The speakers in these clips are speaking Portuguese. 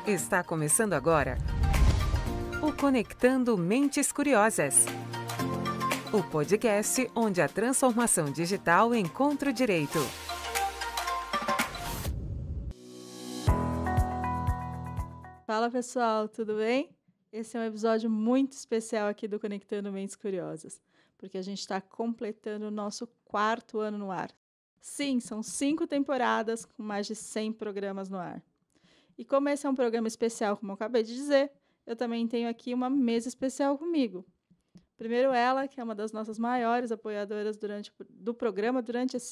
Está começando agora o Conectando Mentes Curiosas. O podcast onde a transformação digital encontra o direito. Fala pessoal, tudo bem? Esse é um episódio muito especial aqui do Conectando Mentes Curiosas, porque a gente está completando o nosso 4º ano no ar. Sim, são 5 temporadas com mais de 100 programas no ar. E como esse é um programa especial, como eu acabei de dizer, eu também tenho aqui uma mesa especial comigo. Primeiro ela, que é uma das nossas maiores apoiadoras do programa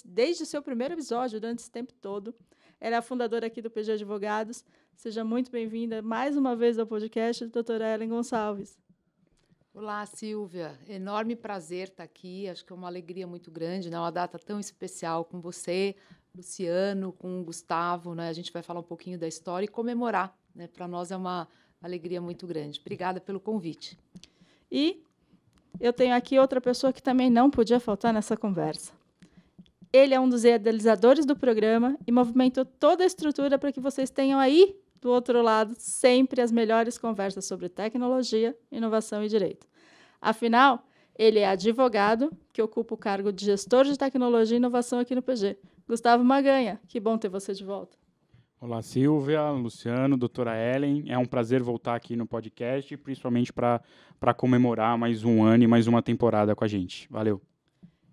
desde o seu primeiro episódio, durante esse tempo todo. Ela é a fundadora aqui do PG Advogados. Seja muito bem-vinda mais uma vez ao podcast, doutora Ellen Gonçalves. Olá, Silvia. Enorme prazer estar aqui. Acho que é uma alegria muito grande, né? Uma data tão especial com você, Luciano, com o Gustavo, né? A gente vai falar um pouquinho da história e comemorar, né? Para nós é uma alegria muito grande. Obrigada pelo convite. E eu tenho aqui outra pessoa que também não podia faltar nessa conversa. Ele é um dos idealizadores do programa e movimentou toda a estrutura para que vocês tenham aí, do outro lado, sempre as melhores conversas sobre tecnologia, inovação e direito. Afinal, ele é advogado, que ocupa o cargo de gestor de tecnologia e inovação aqui no PG. Gustavo Maganha, que bom ter você de volta. Olá, Silvia, Luciano, doutora Ellen. É um prazer voltar aqui no podcast, principalmente para comemorar mais um ano e mais uma temporada com a gente. Valeu.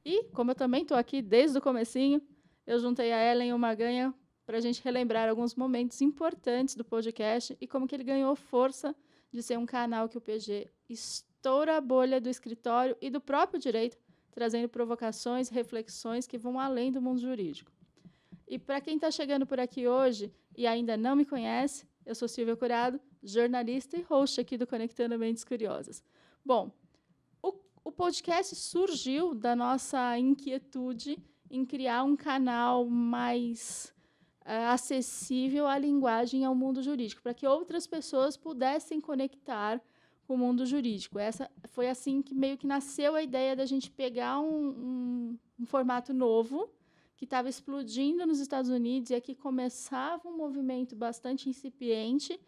E, como eu também estou aqui desde o comecinho, eu juntei a Ellen e o Maganha para a gente relembrar alguns momentos importantes do podcast e como que ele ganhou força de ser um canal que o PG estoura a bolha do escritório e do próprio direito, trazendo provocações, reflexões que vão além do mundo jurídico. E para quem está chegando por aqui hoje e ainda não me conhece, eu sou Silvia Curado, jornalista e host aqui do Conectando Mentes Curiosas. Bom, o podcast surgiu da nossa inquietude em criar um canal mais acessível à linguagem e ao mundo jurídico, para que outras pessoas pudessem conectar com o mundo jurídico. Essa foi assim que meio que nasceu a ideia da gente pegar um formato novo que estava explodindo nos Estados Unidos e aqui começava um movimento bastante incipiente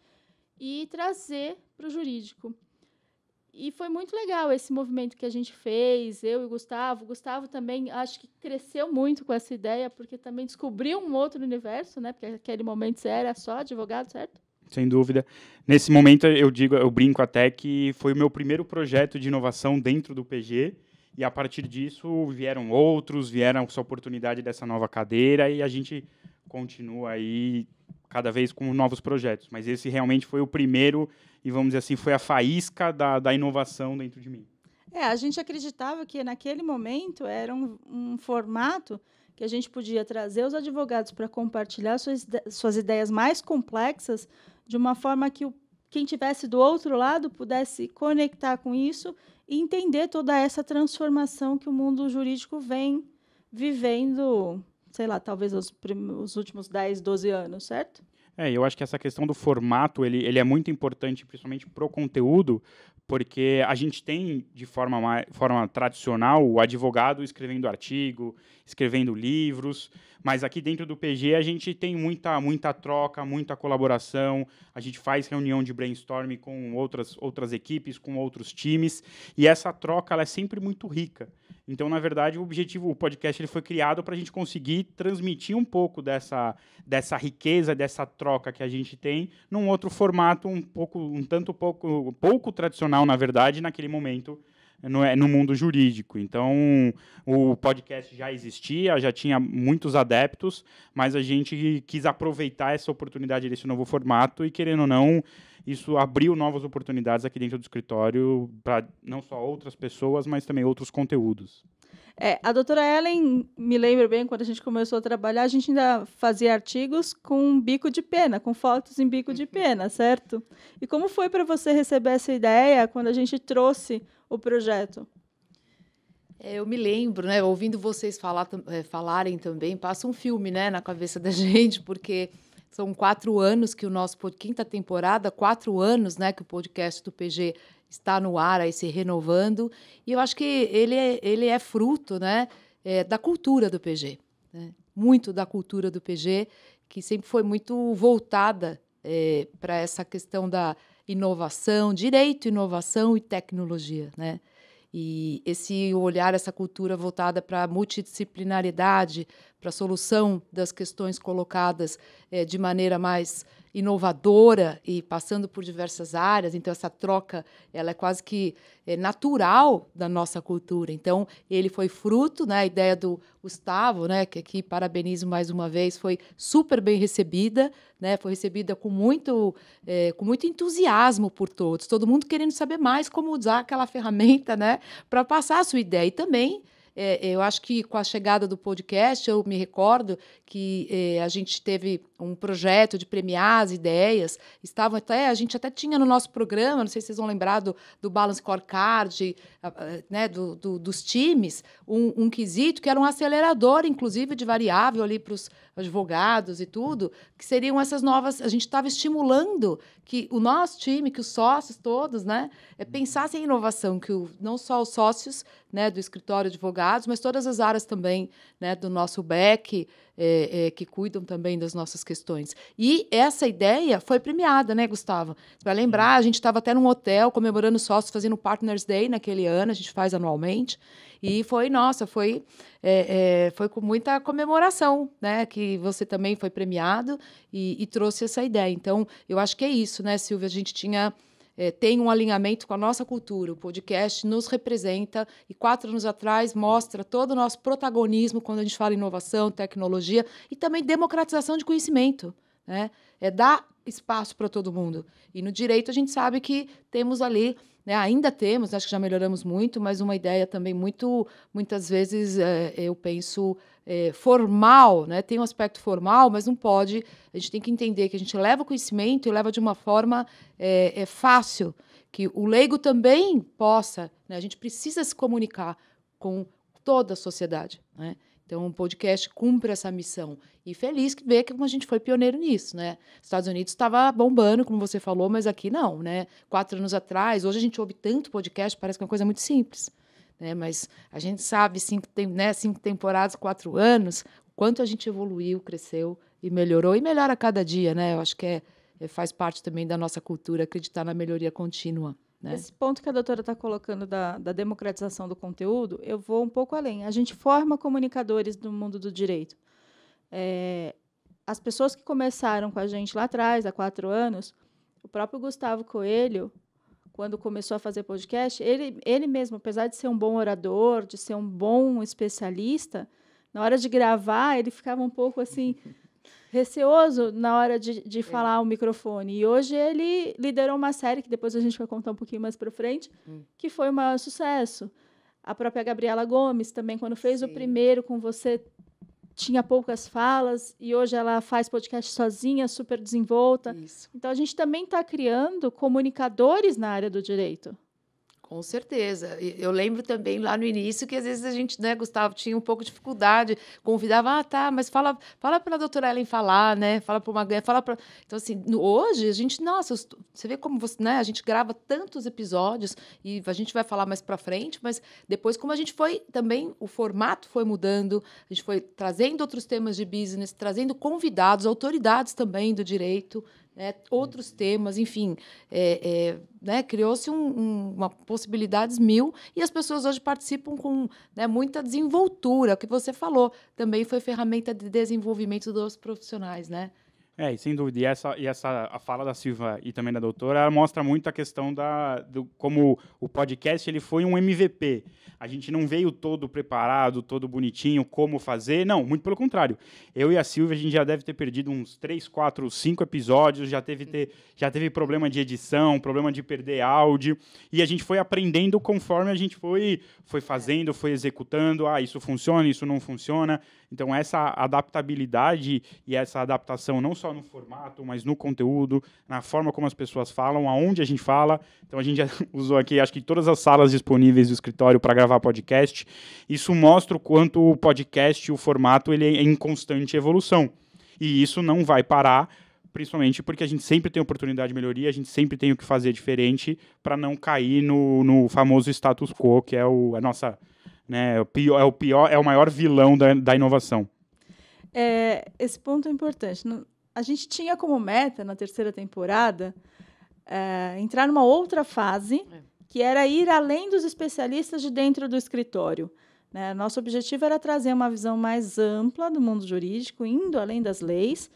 e trazer para o jurídico. E foi muito legal esse movimento que a gente fez, eu e o Gustavo. O Gustavo também, acho que cresceu muito com essa ideia, porque também descobriu um outro universo, né? Porque naquele momento você era só advogado, certo? Sem dúvida. Nesse momento, eu brinco até que foi o meu primeiro projeto de inovação dentro do PG, e a partir disso vieram essa oportunidade dessa nova cadeira, e a gente continua aí cada vez com novos projetos. Mas esse realmente foi o primeiro, e vamos dizer assim, foi a faísca da inovação dentro de mim. A gente acreditava que naquele momento era um formato que a gente podia trazer os advogados para compartilhar suas ideias mais complexas de uma forma que quem estivesse do outro lado pudesse conectar com isso e entender toda essa transformação que o mundo jurídico vem vivendo, sei lá, talvez os últimos 10, 12 anos, certo? Eu acho que essa questão do formato, ele é muito importante, principalmente para o conteúdo, porque a gente tem, de forma tradicional, o advogado escrevendo artigo, escrevendo livros, mas aqui dentro do PG a gente tem muita troca, muita colaboração, a gente faz reunião de brainstorming com outras equipes, com outros times, e essa troca ela é sempre muito rica. Então, na verdade, o podcast ele foi criado para a gente conseguir transmitir um pouco dessa riqueza, dessa troca que a gente tem, num outro formato pouco tradicional, na verdade, naquele momento, no mundo jurídico. Então, o podcast já existia, já tinha muitos adeptos, mas a gente quis aproveitar essa oportunidade desse novo formato e, querendo ou não, isso abriu novas oportunidades aqui dentro do escritório para não só outras pessoas, mas também outros conteúdos. A doutora Ellen, me lembro bem, quando a gente começou a trabalhar, a gente ainda fazia artigos com bico de pena, com fotos em bico de pena, certo? E como foi para você receber essa ideia quando a gente trouxe o projeto? Eu me lembro, né, ouvindo vocês falarem também, passa um filme, né, na cabeça da gente, porque são 4 anos que o nosso quinta temporada, 4 anos, né, que o podcast do PG está no ar, aí se renovando, e eu acho que ele é fruto, né, da cultura do PG, né? Muito da cultura do PG, que sempre foi muito voltada para essa questão da inovação, direito, inovação e tecnologia, né? E esse olhar, essa cultura voltada para a multidisciplinaridade, para a solução das questões colocadas de maneira mais inovadora e passando por diversas áreas. Então, essa troca ela é quase que natural da nossa cultura. Então, ele foi fruto, né, a ideia do Gustavo, né, que aqui parabenizo mais uma vez, foi super bem recebida, né, foi recebida com muito entusiasmo por todos, todo mundo querendo saber mais como usar aquela ferramenta, né, para passar a sua ideia. E também, eu acho que com a chegada do podcast, eu me recordo que a gente teve um projeto de premiar as ideias, a gente até tinha no nosso programa, não sei se vocês vão lembrar do Balance Scorecard, né, dos times, um quesito que era um acelerador, inclusive, de variável ali para os advogados e tudo, que seriam essas novas... A gente estava estimulando que o nosso time, que os sócios todos, né, pensassem em inovação, que não só os sócios, né, do escritório de advogados, mas todas as áreas também, né, do nosso back, que cuidam também das nossas questões. E essa ideia foi premiada, né, Gustavo? Você vai lembrar, a gente estava até num hotel comemorando os sócios, fazendo o Partners Day naquele ano, a gente faz anualmente, e foi com muita comemoração, né, que você também foi premiado e trouxe essa ideia. Então, eu acho que é isso, né, Silvia? A gente tem um alinhamento com a nossa cultura. O podcast nos representa e 4 anos atrás mostra todo o nosso protagonismo quando a gente fala em inovação, tecnologia e também democratização de conhecimento, né? Dar espaço para todo mundo. E no direito a gente sabe que temos ali, né, ainda temos, acho que já melhoramos muito, mas uma ideia também muitas vezes, eu penso, formal, né? Tem um aspecto formal, mas não pode. A gente tem que entender que a gente leva o conhecimento e leva de uma forma fácil, que o leigo também possa, né? A gente precisa se comunicar com toda a sociedade, né? Então, o podcast cumpre essa missão. E feliz que ver que a gente foi pioneiro nisso, né? Estados Unidos estava bombando, como você falou, mas aqui não, né? 4 anos atrás, hoje a gente ouve tanto podcast, parece que é uma coisa muito simples, né? Mas a gente sabe, 5 temporadas, 4 anos, o quanto a gente evoluiu, cresceu e melhorou. E melhora a cada dia, né? Eu acho que faz parte também da nossa cultura acreditar na melhoria contínua. Né? Esse ponto que a doutora está colocando da democratização do conteúdo, eu vou um pouco além. A gente forma comunicadores do mundo do direito. As pessoas que começaram com a gente lá atrás, há 4 anos, o próprio Gustavo Coelho, quando começou a fazer podcast, ele mesmo, apesar de ser um bom orador, de ser um bom especialista, na hora de gravar, ele ficava um pouco assim... receoso na hora de falar ao microfone. E hoje ele liderou uma série, que depois a gente vai contar um pouquinho mais para frente, que foi um maior sucesso. A própria Gabriela Gomes também, quando fez o primeiro com você, tinha poucas falas, e hoje ela faz podcast sozinha, super desenvolta. Isso. Então, a gente também está criando comunicadores na área do direito. Com certeza. Eu lembro também lá no início que às vezes a gente, né, Gustavo, tinha um pouco de dificuldade, convidava, mas fala para a doutora Ellen falar, né? Fala para uma ganha, fala para... Então, assim, hoje a gente, nossa, você vê como você, né? A gente grava tantos episódios e a gente vai falar mais para frente, mas depois como a gente foi também, o formato foi mudando, a gente foi trazendo outros temas de business, trazendo convidados, autoridades também do direito, né, outros temas, enfim, né, criou-se uma possibilidades mil e as pessoas hoje participam com, né, muita desenvoltura. O que você falou também foi ferramenta de desenvolvimento dos profissionais, né? E sem dúvida. A fala da Silva e também da doutora, ela mostra muito a questão como o podcast ele foi um MVP. A gente não veio todo preparado, todo bonitinho, como fazer. Não, muito pelo contrário. Eu e a Silvia, a gente já deve ter perdido uns 3, 4, 5 episódios, já teve problema de edição, problema de perder áudio, e a gente foi aprendendo conforme a gente foi fazendo, foi executando. Isso funciona, isso não funciona. Então, essa adaptabilidade e essa adaptação não só no formato, mas no conteúdo, na forma como as pessoas falam, aonde a gente fala. Então, a gente já usou aqui, acho que todas as salas disponíveis do escritório para gravar podcast. Isso mostra o quanto o podcast, o formato, ele é em constante evolução. E isso não vai parar, principalmente porque a gente sempre tem oportunidade de melhoria, a gente sempre tem o que fazer diferente para não cair no famoso status quo, que é a nossa... Né, é o maior vilão da inovação. Esse ponto é importante. a gente tinha como meta, na terceira temporada, entrar numa outra fase, que era ir além dos especialistas de dentro do escritório. Né? Nosso objetivo era trazer uma visão mais ampla do mundo jurídico, indo além das leis,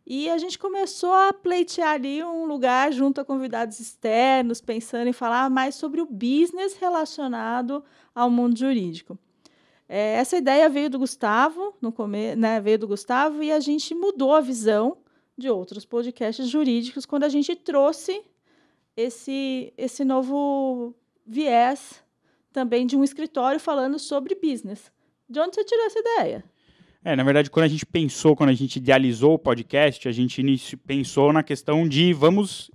e a gente começou a pleitear ali um lugar junto a convidados externos, pensando em falar mais sobre o business relacionado ao mundo jurídico. Essa ideia veio do Gustavo, veio do Gustavo, e a gente mudou a visão de outros podcasts jurídicos quando a gente trouxe esse novo viés também de um escritório falando sobre business. De onde você tirou essa ideia? Na verdade, quando a gente idealizou o podcast, a gente pensou na questão de vamos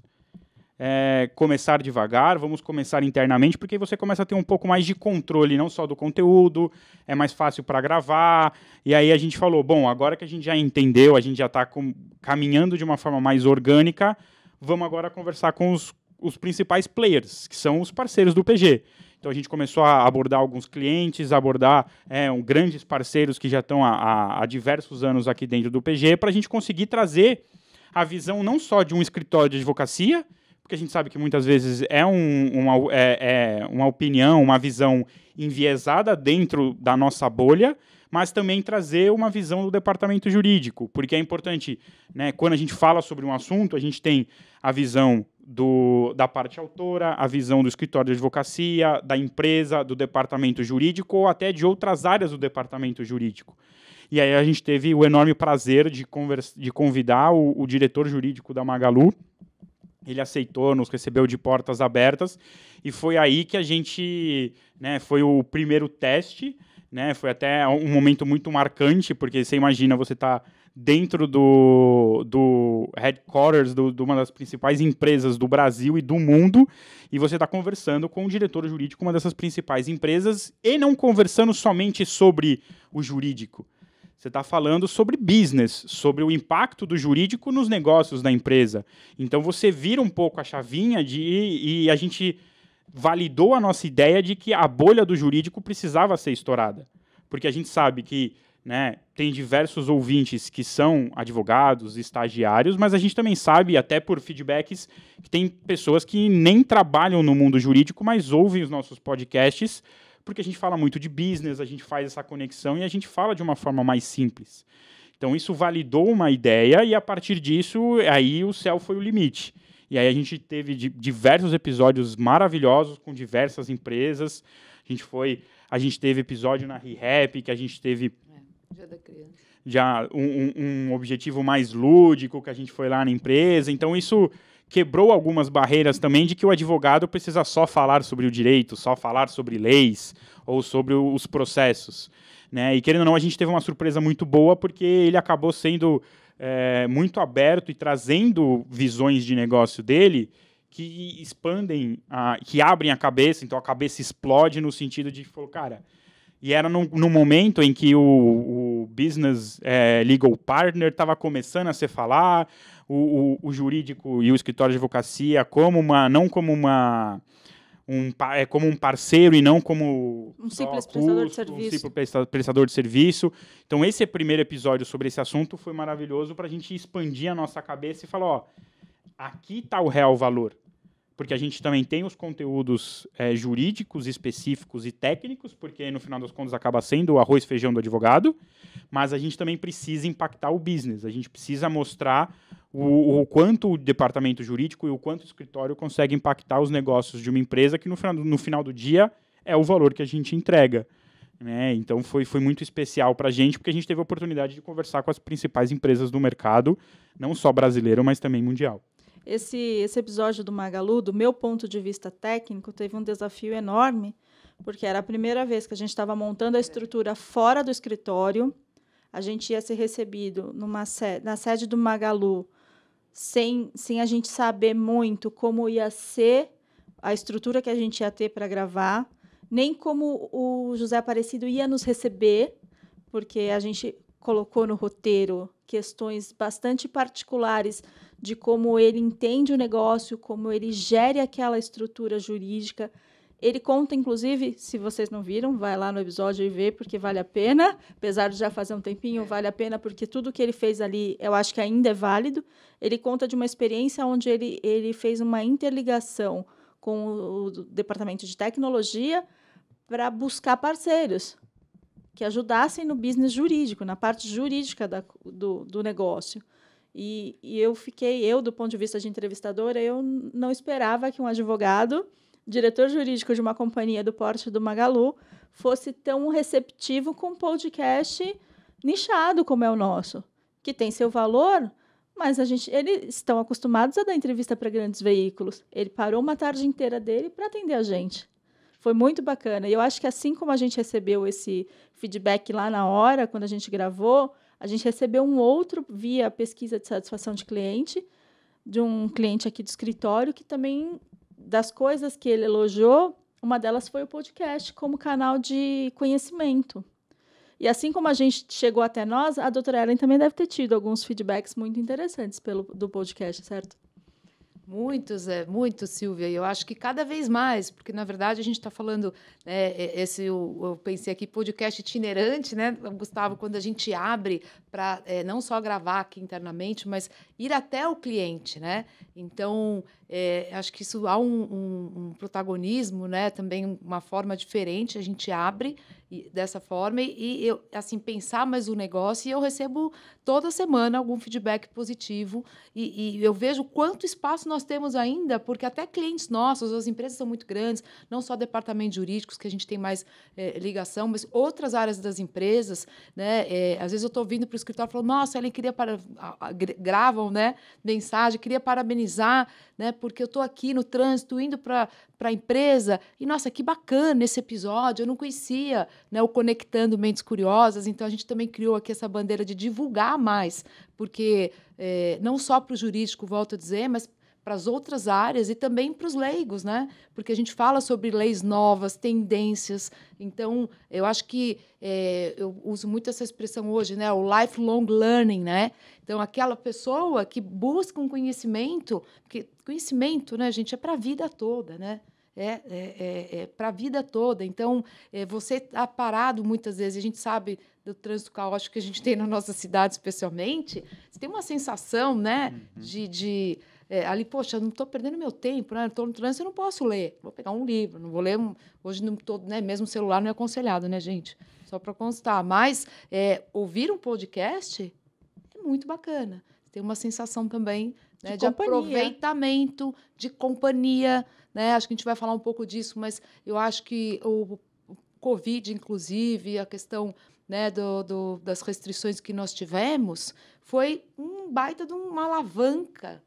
começar devagar, vamos começar internamente, porque você começa a ter um pouco mais de controle, não só do conteúdo, é mais fácil para gravar, e aí a gente falou, bom, agora que a gente já entendeu, a gente já está caminhando de uma forma mais orgânica, vamos agora conversar com os principais players, que são os parceiros do PG. Então, a gente começou a abordar alguns clientes, abordar grandes parceiros que já estão há diversos anos aqui dentro do PG, para a gente conseguir trazer a visão não só de um escritório de advocacia, porque a gente sabe que muitas vezes uma opinião, uma visão enviesada dentro da nossa bolha, mas também trazer uma visão do departamento jurídico, porque é importante, né, quando a gente fala sobre um assunto, a gente tem a visão da parte autora, a visão do escritório de advocacia, da empresa, do departamento jurídico ou até de outras áreas do departamento jurídico. E aí a gente teve o enorme prazer de convidar o diretor jurídico da Magalu. Ele aceitou, nos recebeu de portas abertas e foi aí que a gente, né, foi o primeiro teste, né, foi até um momento muito marcante, porque você imagina, você está dentro do headquarters de uma das principais empresas do Brasil e do mundo, e você está conversando com o diretor jurídico de uma dessas principais empresas, e não conversando somente sobre o jurídico. Você está falando sobre business, sobre o impacto do jurídico nos negócios da empresa. Então, você vira um pouco a chavinha e a gente validou a nossa ideia de que a bolha do jurídico precisava ser estourada. Porque a gente sabe que, né, tem diversos ouvintes que são advogados, estagiários, mas a gente também sabe, até por feedbacks, que tem pessoas que nem trabalham no mundo jurídico, mas ouvem os nossos podcasts, porque a gente fala muito de business, a gente faz essa conexão e a gente fala de uma forma mais simples. Então, isso validou uma ideia e, a partir disso, aí o céu foi o limite. E aí a gente teve diversos episódios maravilhosos com diversas empresas. A gente teve episódio na ReHap, que a gente teve Dia da Criança. Já um objetivo mais lúdico, que a gente foi lá na empresa. Então, isso quebrou algumas barreiras também de que o advogado precisa só falar sobre o direito, só falar sobre leis ou sobre os processos. Né? E, querendo ou não, a gente teve uma surpresa muito boa, porque ele acabou sendo muito aberto e trazendo visões de negócio dele que expandem, que abrem a cabeça. Então, a cabeça explode no sentido de, cara... E era no momento em que o business legal partner estava começando a se falar, o jurídico e o escritório de advocacia como um parceiro e não como um simples prestador de serviço. Um simples prestador de serviço. Então, esse primeiro episódio sobre esse assunto foi maravilhoso para a gente expandir a nossa cabeça e falar, aqui está o real valor. Porque a gente também tem os conteúdos jurídicos específicos e técnicos, porque no final das contas acaba sendo o arroz e feijão do advogado, mas a gente também precisa impactar o business, a gente precisa mostrar o quanto o departamento jurídico e o quanto o escritório consegue impactar os negócios de uma empresa, que no final do dia é o valor que a gente entrega. Né? Então foi muito especial para a gente, porque a gente teve a oportunidade de conversar com as principais empresas do mercado, não só brasileiro, mas também mundial. Esse episódio do Magalu, do meu ponto de vista técnico, teve um desafio enorme, porque era a primeira vez que a gente estava montando a estrutura fora do escritório. A gente ia ser recebido na sede do Magalu, sem a gente saber muito como ia ser a estrutura que a gente ia ter para gravar, nem como o José Aparecido ia nos receber, porque a gente colocou no roteiro questões bastante particulares de como ele entende o negócio, como ele gere aquela estrutura jurídica. Ele conta, inclusive, se vocês não viram, vai lá no episódio e vê, porque vale a pena. Apesar de já fazer um tempinho, vale a pena, porque tudo que ele fez ali, eu acho que ainda é válido. Ele conta de uma experiência onde ele fez uma interligação com o departamento de tecnologia para buscar parceiros que ajudassem no business jurídico, na parte jurídica do negócio. E eu, do ponto de vista de entrevistadora, eu não esperava que um advogado, diretor jurídico de uma companhia do porte do Magalu, fosse tão receptivo com um podcast nichado como é o nosso, que tem seu valor, mas eles estão acostumados a dar entrevista para grandes veículos. Ele parou uma tarde inteira dele para atender a gente. Foi muito bacana. E eu acho que assim como a gente recebeu esse feedback lá na hora, quando a gente gravou, a gente recebeu um outro via pesquisa de satisfação de cliente, de um cliente aqui do escritório, que também, das coisas que ele elogiou, uma delas foi o podcast como canal de conhecimento. E assim como a gente chegou até nós, a doutora Ellen também deve ter tido alguns feedbacks muito interessantes do podcast, certo? Muitos, Silvia. E eu acho que cada vez mais, porque, na verdade, a gente está falando, eu pensei aqui, podcast itinerante, né, Gustavo, quando a gente abre para não só gravar aqui internamente, mas ir até o cliente, né? Então, acho que isso há um protagonismo, né, também uma forma diferente, a gente abre dessa forma e eu, assim, pensar mais o negócio, e eu recebo toda semana algum feedback positivo e eu vejo quanto espaço nós temos ainda, porque até clientes nossos, as empresas são muito grandes, não só departamentos jurídicos, que a gente tem mais ligação, mas outras áreas das empresas, né? Às vezes eu estou vindo para o escritório e falo, nossa, ela queria gravam, né, mensagem, queria parabenizar, né, porque eu estou aqui no trânsito, indo para a empresa, e, nossa, que bacana esse episódio, eu não conhecia, né, o Conectando Mentes Curiosas, então a gente também criou aqui essa bandeira de divulgar mais, porque não só para o jurídico, volto a dizer, mas para as outras áreas e também para os leigos, né? Porque a gente fala sobre leis novas, tendências. Então, eu acho que eu uso muito essa expressão hoje, né? O lifelong learning, né? Então, aquela pessoa que busca um conhecimento, porque conhecimento, né, gente, é para a vida toda, né? Para a vida toda. Então, você está parado muitas vezes, a gente sabe do trânsito caótico que a gente tem na nossa cidade, especialmente, você tem uma sensação, né, ali, poxa, eu não estou perdendo meu tempo, né? Estou no trânsito, eu não posso ler. Vou pegar um livro, não vou ler. Hoje, não tô, né? Mesmo celular não é aconselhado, né, gente? Só para constar. Mas ouvir um podcast é muito bacana. Tem uma sensação também, né, de aproveitamento, de companhia. Né? Acho que a gente vai falar um pouco disso, mas eu acho que o Covid, inclusive, a questão, né, das restrições que nós tivemos, foi um baita de uma alavanca,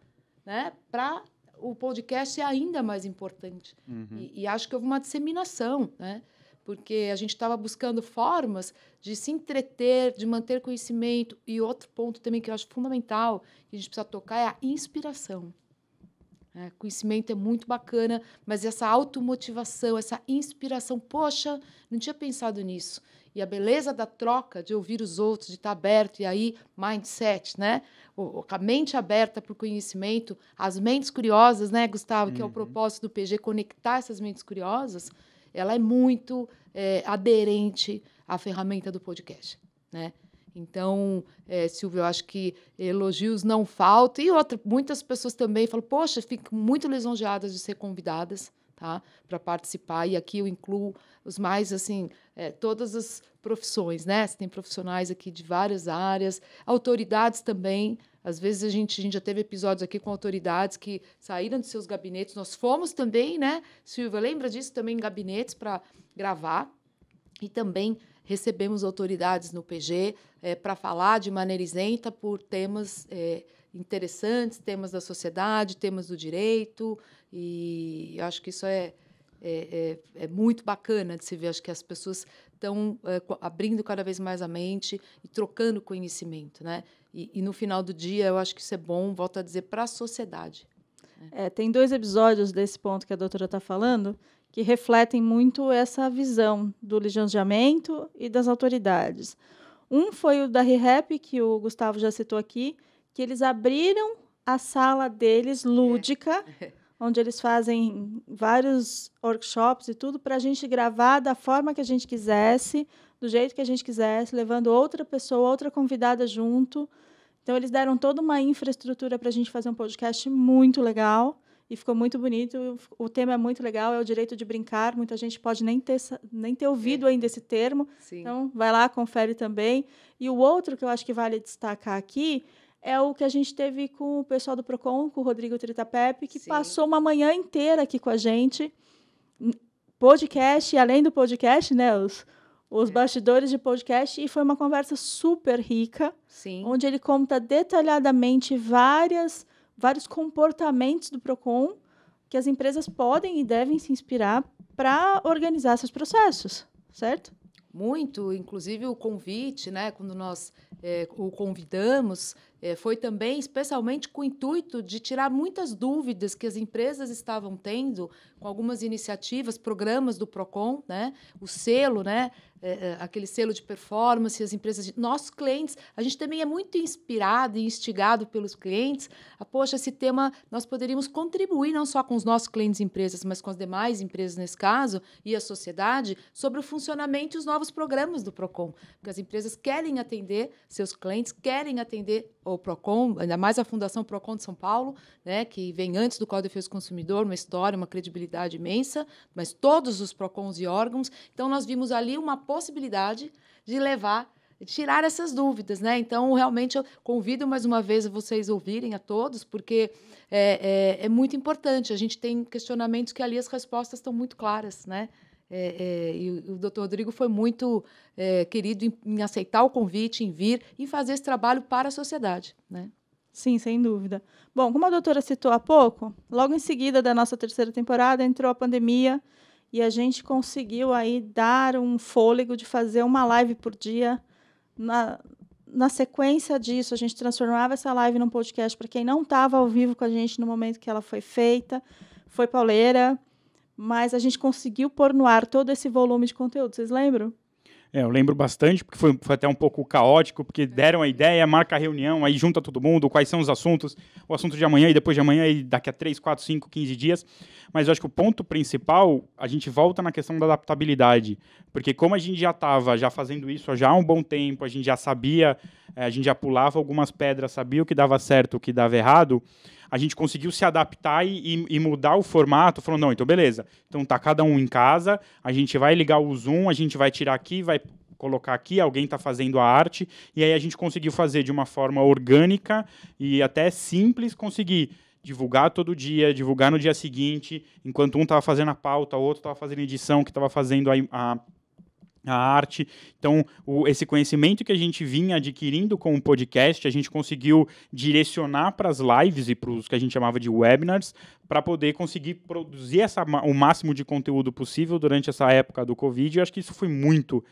né, para o podcast ser ainda mais importante. Uhum. E acho que houve uma disseminação, né, porque a gente estava buscando formas de se entreter, de manter conhecimento. E outro ponto também que eu acho fundamental, que a gente precisa tocar, é a inspiração. Conhecimento é muito bacana, mas essa automotivação, essa inspiração, poxa, não tinha pensado nisso. E a beleza da troca, de ouvir os outros, de estar aberto, e aí, mindset, né? A mente aberta para o conhecimento, as mentes curiosas, né, Gustavo, que é o propósito do PG, conectar essas mentes curiosas, ela é muito aderente à ferramenta do podcast, né? Então, Silvio, eu acho que elogios não faltam. E muitas pessoas também falam, poxa, fico muito lisonjeadas de ser convidadas, tá, para participar. E aqui eu incluo os mais, assim, todas as profissões, né? Você tem profissionais aqui de várias áreas, autoridades também. Às vezes a gente já teve episódios aqui com autoridades que saíram de seus gabinetes. Nós fomos também, né, Silvia? Lembra disso também em gabinetes para gravar. E também recebemos autoridades no PG para falar de maneira isenta por temas interessantes, temas da sociedade, temas do direito. E eu acho que isso é muito bacana de se ver. Acho que as pessoas estão abrindo cada vez mais a mente e trocando conhecimento, né? E no final do dia, eu acho que isso é bom, volto a dizer, para a sociedade. Tem 2 episódios desse ponto que a doutora está falando que refletem muito essa visão do licenciamento e das autoridades. Um foi o da ReHap, que o Gustavo já citou aqui, que eles abriram a sala deles lúdica, onde eles fazem vários workshops e tudo para a gente gravar da forma que a gente quisesse, do jeito que a gente quisesse, levando outra pessoa, outra convidada junto. Então, eles deram toda uma infraestrutura para a gente fazer um podcast muito legal e ficou muito bonito. O tema é muito legal, é o direito de brincar. Muita gente pode nem ter ouvido ainda esse termo. Sim. Então, vai lá, confere também. E o outro que eu acho que vale destacar aqui é o que a gente teve com o pessoal do Procon, com o Rodrigo Tritapepe, que passou uma manhã inteira aqui com a gente. Podcast, e além do podcast, né, os bastidores de podcast, e foi uma conversa super rica, onde ele conta detalhadamente vários comportamentos do Procon que as empresas podem e devem se inspirar para organizar seus processos, certo? Muito, inclusive o convite, né, quando nós o convidamos, foi também especialmente com o intuito de tirar muitas dúvidas que as empresas estavam tendo com algumas iniciativas, programas do Procon, né, o selo, né, aquele selo de performance, as empresas, nossos clientes, a gente também é muito inspirado e instigado pelos clientes. Poxa, esse tema nós poderíamos contribuir não só com os nossos clientes e empresas, mas com as demais empresas nesse caso e a sociedade sobre o funcionamento e os novos programas do Procon, porque as empresas querem atender seus clientes, querem atender o Procon, ainda mais a Fundação Procon de São Paulo, né, que vem antes do Código de Defesa do Consumidor, uma história, uma credibilidade imensa, mas todos os Procons e órgãos. Então, nós vimos ali uma possibilidade de tirar essas dúvidas, né? Então, realmente, eu convido mais uma vez a vocês ouvirem a todos, porque é muito importante. A gente tem questionamentos que ali as respostas estão muito claras, né? E o doutor Rodrigo foi muito querido em aceitar o convite, em vir e fazer esse trabalho para a sociedade, né? Sim, sem dúvida. Bom, como a doutora citou há pouco, logo em seguida da nossa terceira temporada entrou a pandemia e a gente conseguiu aí dar um fôlego de fazer uma live por dia. Na sequência disso, a gente transformava essa live num podcast para quem não estava ao vivo com a gente no momento que ela foi feita. Foi pauleira, mas a gente conseguiu pôr no ar todo esse volume de conteúdo. Vocês lembram? Eu lembro bastante, porque foi até um pouco caótico, porque deram a ideia, marca a reunião, aí junta todo mundo, quais são os assuntos, o assunto de amanhã e depois de amanhã e daqui a 3, 4, 5, 15 dias. Mas eu acho que o ponto principal, a gente volta na questão da adaptabilidade, porque como a gente já estava fazendo isso há um bom tempo, a gente já sabia, a gente já pulava algumas pedras, sabia o que dava certo, o que dava errado, a gente conseguiu se adaptar e mudar o formato, falou, não, então beleza, então tá cada um em casa, a gente vai ligar o Zoom, a gente vai tirar aqui, vai colocar aqui, alguém está fazendo a arte, e aí a gente conseguiu fazer de uma forma orgânica e até simples, conseguir divulgar todo dia, divulgar no dia seguinte, enquanto um estava fazendo a pauta, o outro estava fazendo a edição, que estava fazendo a arte. Então, esse conhecimento que a gente vinha adquirindo com o podcast, a gente conseguiu direcionar para as lives e para os que a gente chamava de webinars, para poder conseguir produzir o máximo de conteúdo possível durante essa época do Covid. Eu acho que isso foi muito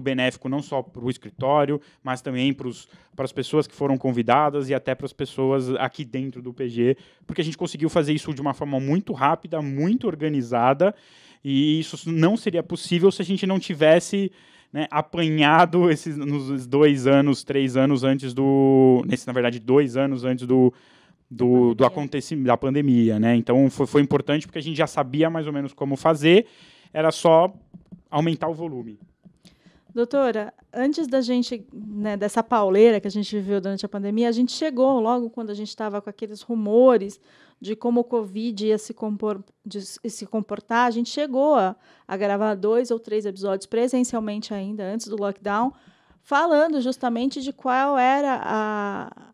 benéfico, não só para o escritório, mas também para as pessoas que foram convidadas e até para as pessoas aqui dentro do PG, porque a gente conseguiu fazer isso de uma forma muito rápida, muito organizada, e isso não seria possível se a gente não tivesse, né, apanhado nos 2 anos, 3 anos antes na verdade, 2 anos antes do acontecimento da pandemia, né? Então foi importante porque a gente já sabia mais ou menos como fazer, era só aumentar o volume. Doutora, antes da gente, né, dessa pauleira que a gente viveu durante a pandemia, a gente chegou logo quando a gente estava com aqueles rumores de como o Covid ia se comportar, a gente chegou a gravar 2 ou 3 episódios presencialmente ainda, antes do lockdown, falando justamente de qual era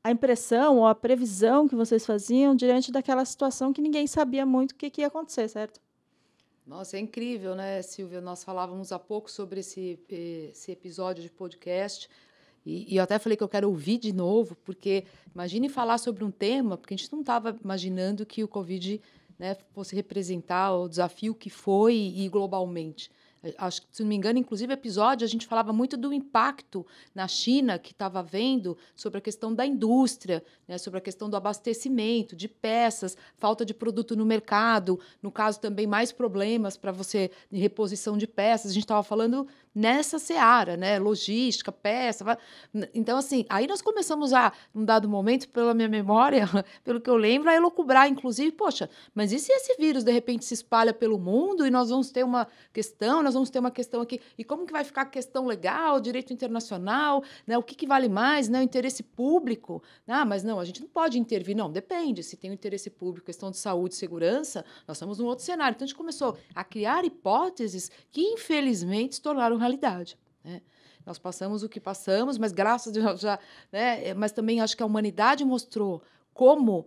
a impressão ou a previsão que vocês faziam diante daquela situação que ninguém sabia muito o que ia acontecer, certo? Nossa, é incrível, né, Silvia? Nós falávamos há pouco sobre esse episódio de podcast e eu até falei que eu quero ouvir de novo, porque imagine falar sobre um tema, porque a gente não estava imaginando que o Covid, né, fosse representar o desafio que foi e globalmente. Acho que, se não me engano, inclusive, episódio, a gente falava muito do impacto na China que estava havendo sobre a questão da indústria, né, sobre a questão do abastecimento, de peças, falta de produto no mercado, no caso também mais problemas para você de reposição de peças. A gente estava falando nessa seara, né? Logística, peça. Então, assim, aí nós começamos a, num dado momento, pela minha memória, pelo que eu lembro, a elocubrar, inclusive, poxa, mas e se esse vírus, de repente, se espalha pelo mundo e nós vamos ter uma questão aqui, e como que vai ficar a questão legal, direito internacional, né? O que vale mais, né? O interesse público? Ah, mas não, a gente não pode intervir. Não, depende. Se tem o interesse público, questão de saúde e segurança, nós estamos num outro cenário. Então, a gente começou a criar hipóteses que, infelizmente, se tornaram realidade, né? Nós passamos o que passamos, mas graças a Deus né? Mas também acho que a humanidade mostrou como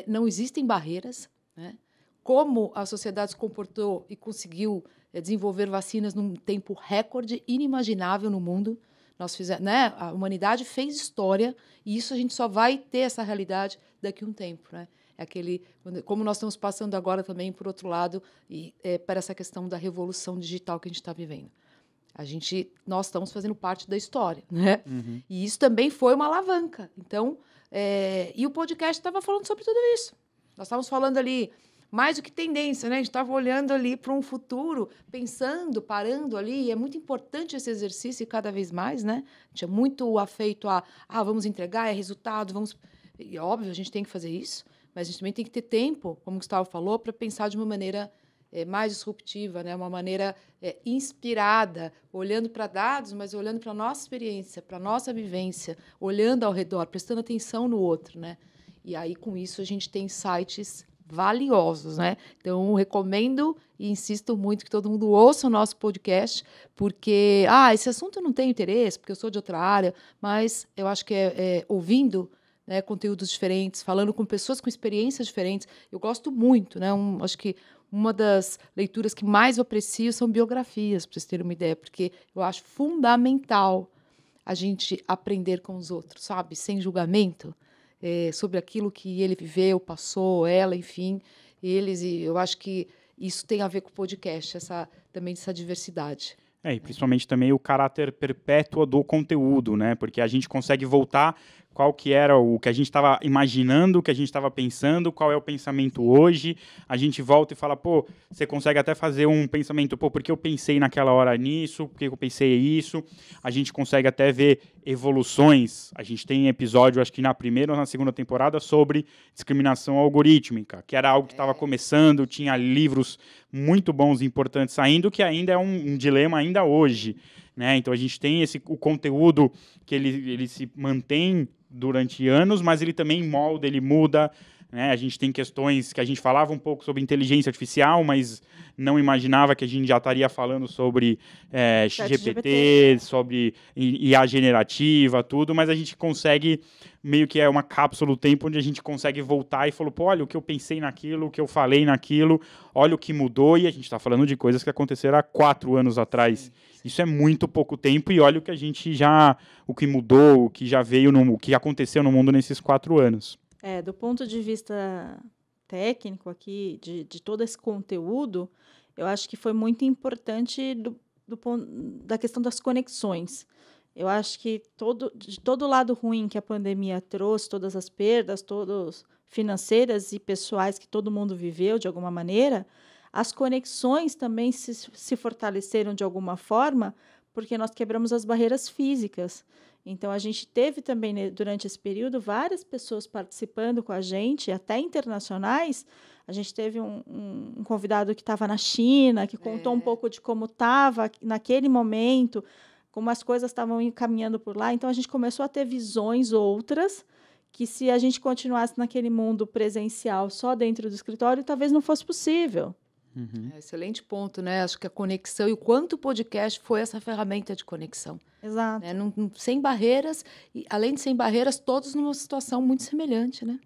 não existem barreiras, né? Como a sociedade se comportou e conseguiu desenvolver vacinas num tempo recorde, inimaginável no mundo. Nós fizemos, né? A humanidade fez história e isso a gente só vai ter essa realidade daqui a um tempo, né? Como nós estamos passando agora também, por outro lado, para essa questão da revolução digital que a gente está vivendo. Nós estamos fazendo parte da história, né? Uhum. E isso também foi uma alavanca. Então, e o podcast estava falando sobre tudo isso. Nós estávamos falando ali mais do que tendência, né? A gente estava olhando ali para um futuro, pensando, parando ali. E é muito importante esse exercício cada vez mais, né? A gente é muito afeito vamos entregar, resultado, vamos... E, óbvio, a gente tem que fazer isso, mas a gente também tem que ter tempo, como o Gustavo falou, para pensar de uma maneira mais disruptiva, né? Uma maneira inspirada, olhando para dados, mas olhando para a nossa experiência, para a nossa vivência, olhando ao redor, prestando atenção no outro, né? E aí, com isso, a gente tem insights valiosos, né? Então, recomendo e insisto muito que todo mundo ouça o nosso podcast, porque, esse assunto eu não tenho interesse, porque eu sou de outra área, mas eu acho que ouvindo, né, conteúdos diferentes, falando com pessoas com experiências diferentes, eu gosto muito, né? Acho que uma das leituras que mais eu aprecio são biografias, para vocês terem uma ideia, porque eu acho fundamental a gente aprender com os outros, sabe? Sem julgamento, sobre aquilo que ele viveu, passou, ela, enfim, eles. E eu acho que isso tem a ver com o podcast, também essa diversidade. E principalmente também o caráter perpétuo do conteúdo, né? Porque a gente consegue voltar qual que era o que a gente estava imaginando, o que a gente estava pensando, qual é o pensamento hoje. A gente volta e fala, você consegue até fazer um pensamento, porque eu pensei naquela hora nisso, porque eu pensei isso. A gente consegue até ver evoluções. A gente tem episódio, acho que na primeira ou na segunda temporada, sobre discriminação algorítmica, que era algo que estava começando, tinha livros muito bons e importantes saindo, que ainda é um dilema ainda hoje, né? Então a gente tem o conteúdo que ele se mantém durante anos, mas ele também molda, ele muda, né? A gente tem questões que a gente falava um pouco sobre inteligência artificial, mas não imaginava que a gente já estaria falando sobre GPT, sobre IA generativa, tudo, mas a gente consegue, meio que uma cápsula do tempo onde a gente consegue voltar e falar, olha o que eu pensei naquilo, o que eu falei naquilo, olha o que mudou, e a gente está falando de coisas que aconteceram há 4 anos atrás. Sim. Isso é muito pouco tempo e olha o que a gente o que mudou, o que já veio, o que aconteceu no mundo nesses 4 anos. Do ponto de vista técnico aqui, de todo esse conteúdo, eu acho que foi muito importante da questão das conexões. Eu acho que de todo lado ruim que a pandemia trouxe, todas as perdas, todas financeiras e pessoais que todo mundo viveu de alguma maneira, as conexões também se fortaleceram de alguma forma, porque nós quebramos as barreiras físicas. Então, a gente teve também, durante esse período, várias pessoas participando com a gente, até internacionais. A gente teve um convidado que estava na China, que contou um pouco de como estava naquele momento, como as coisas estavam caminhando por lá. Então, a gente começou a ter visões outras, que se a gente continuasse naquele mundo presencial só dentro do escritório, talvez não fosse possível. Uhum. Excelente ponto, né? Acho que a conexão e o quanto o podcast foi essa ferramenta de conexão. Exato. Né? Sem barreiras, e além de sem barreiras, todos numa situação muito semelhante, né?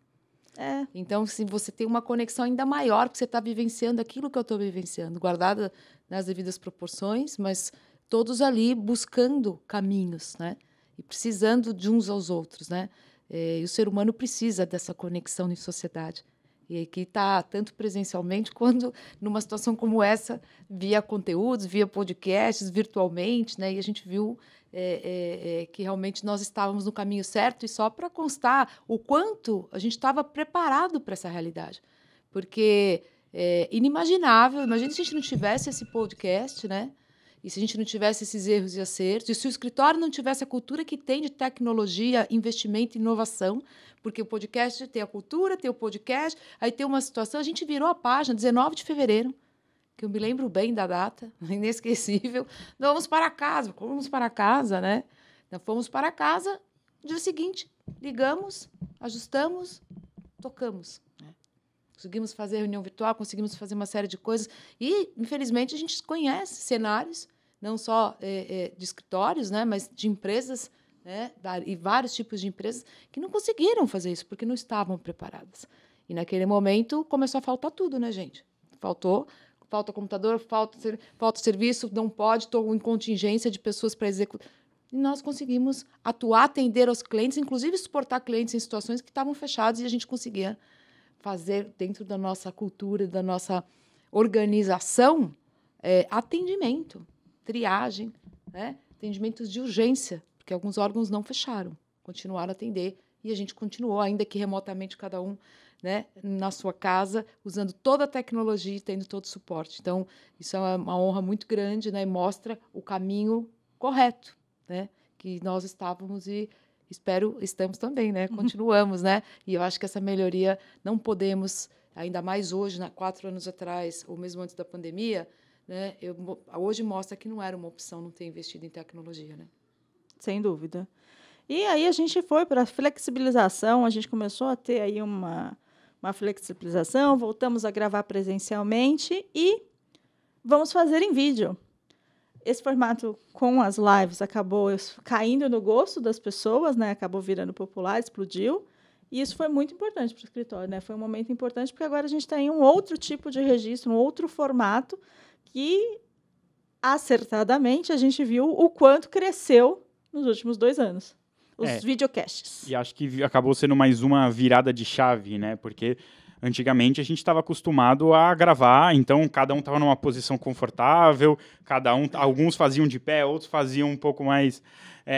Então, se você tem uma conexão ainda maior, porque você está vivenciando aquilo que eu estou vivenciando, guardada nas devidas proporções, mas todos ali buscando caminhos, né? E precisando de uns aos outros, né? E o ser humano precisa dessa conexão em sociedade. E aqui está tanto presencialmente quanto numa situação como essa, via conteúdos, via podcasts, virtualmente, né? E a gente viu que realmente nós estávamos no caminho certo, e só para constar o quanto a gente estava preparado para essa realidade. Porque é inimaginável, imagina se a gente não tivesse esse podcast, né? E se a gente não tivesse esses erros e acertos, e se o escritório não tivesse a cultura que tem de tecnologia, investimento e inovação, porque o podcast tem a cultura, tem o podcast, aí tem uma situação, a gente virou a página, 19 de fevereiro, que eu me lembro bem da data, inesquecível. Vamos para casa, né? Nós fomos para casa, dia seguinte, ligamos, ajustamos, tocamos. Conseguimos fazer reunião virtual, conseguimos fazer uma série de coisas. E, infelizmente, a gente conhece cenários, não só de escritórios, né, mas de empresas, né, e vários tipos de empresas, que não conseguiram fazer isso, porque não estavam preparadas. E, naquele momento, começou a faltar tudo, né, gente? Falta computador, falta serviço, não pode, estou em contingência de pessoas para executar. E nós conseguimos atuar, atender aos clientes, inclusive suportar clientes em situações que estavam fechadas, e a gente conseguia fazer, dentro da nossa cultura, da nossa organização, atendimento, triagem, né? Atendimentos de urgência, porque alguns órgãos não fecharam, continuaram a atender, e a gente continuou, ainda que remotamente, cada um, né, na sua casa, usando toda a tecnologia e tendo todo o suporte. Então, isso é uma honra muito grande, né, e mostra o caminho correto, né, que nós estávamos e estamos também, né? Continuamos, né? E eu acho que essa melhoria não podemos, ainda mais hoje, 4 anos atrás, ou mesmo antes da pandemia, né? Hoje mostra que não era uma opção não ter investido em tecnologia, né? Sem dúvida. E aí a gente foi para a flexibilização, a gente começou a ter aí uma flexibilização, voltamos a gravar presencialmente e vamos fazer em vídeo. Esse formato com as lives acabou caindo no gosto das pessoas, né? Acabou virando popular, explodiu. E isso foi muito importante para o escritório, né? Foi um momento importante, porque agora a gente tem um outro tipo de registro, um outro formato, que, acertadamente, a gente viu o quanto cresceu nos últimos 2 anos. Os videocasts. E acho que acabou sendo mais uma virada de chave, né? Porque antigamente a gente estava acostumado a gravar, então cada um estava numa posição confortável, alguns faziam de pé, outros faziam um pouco mais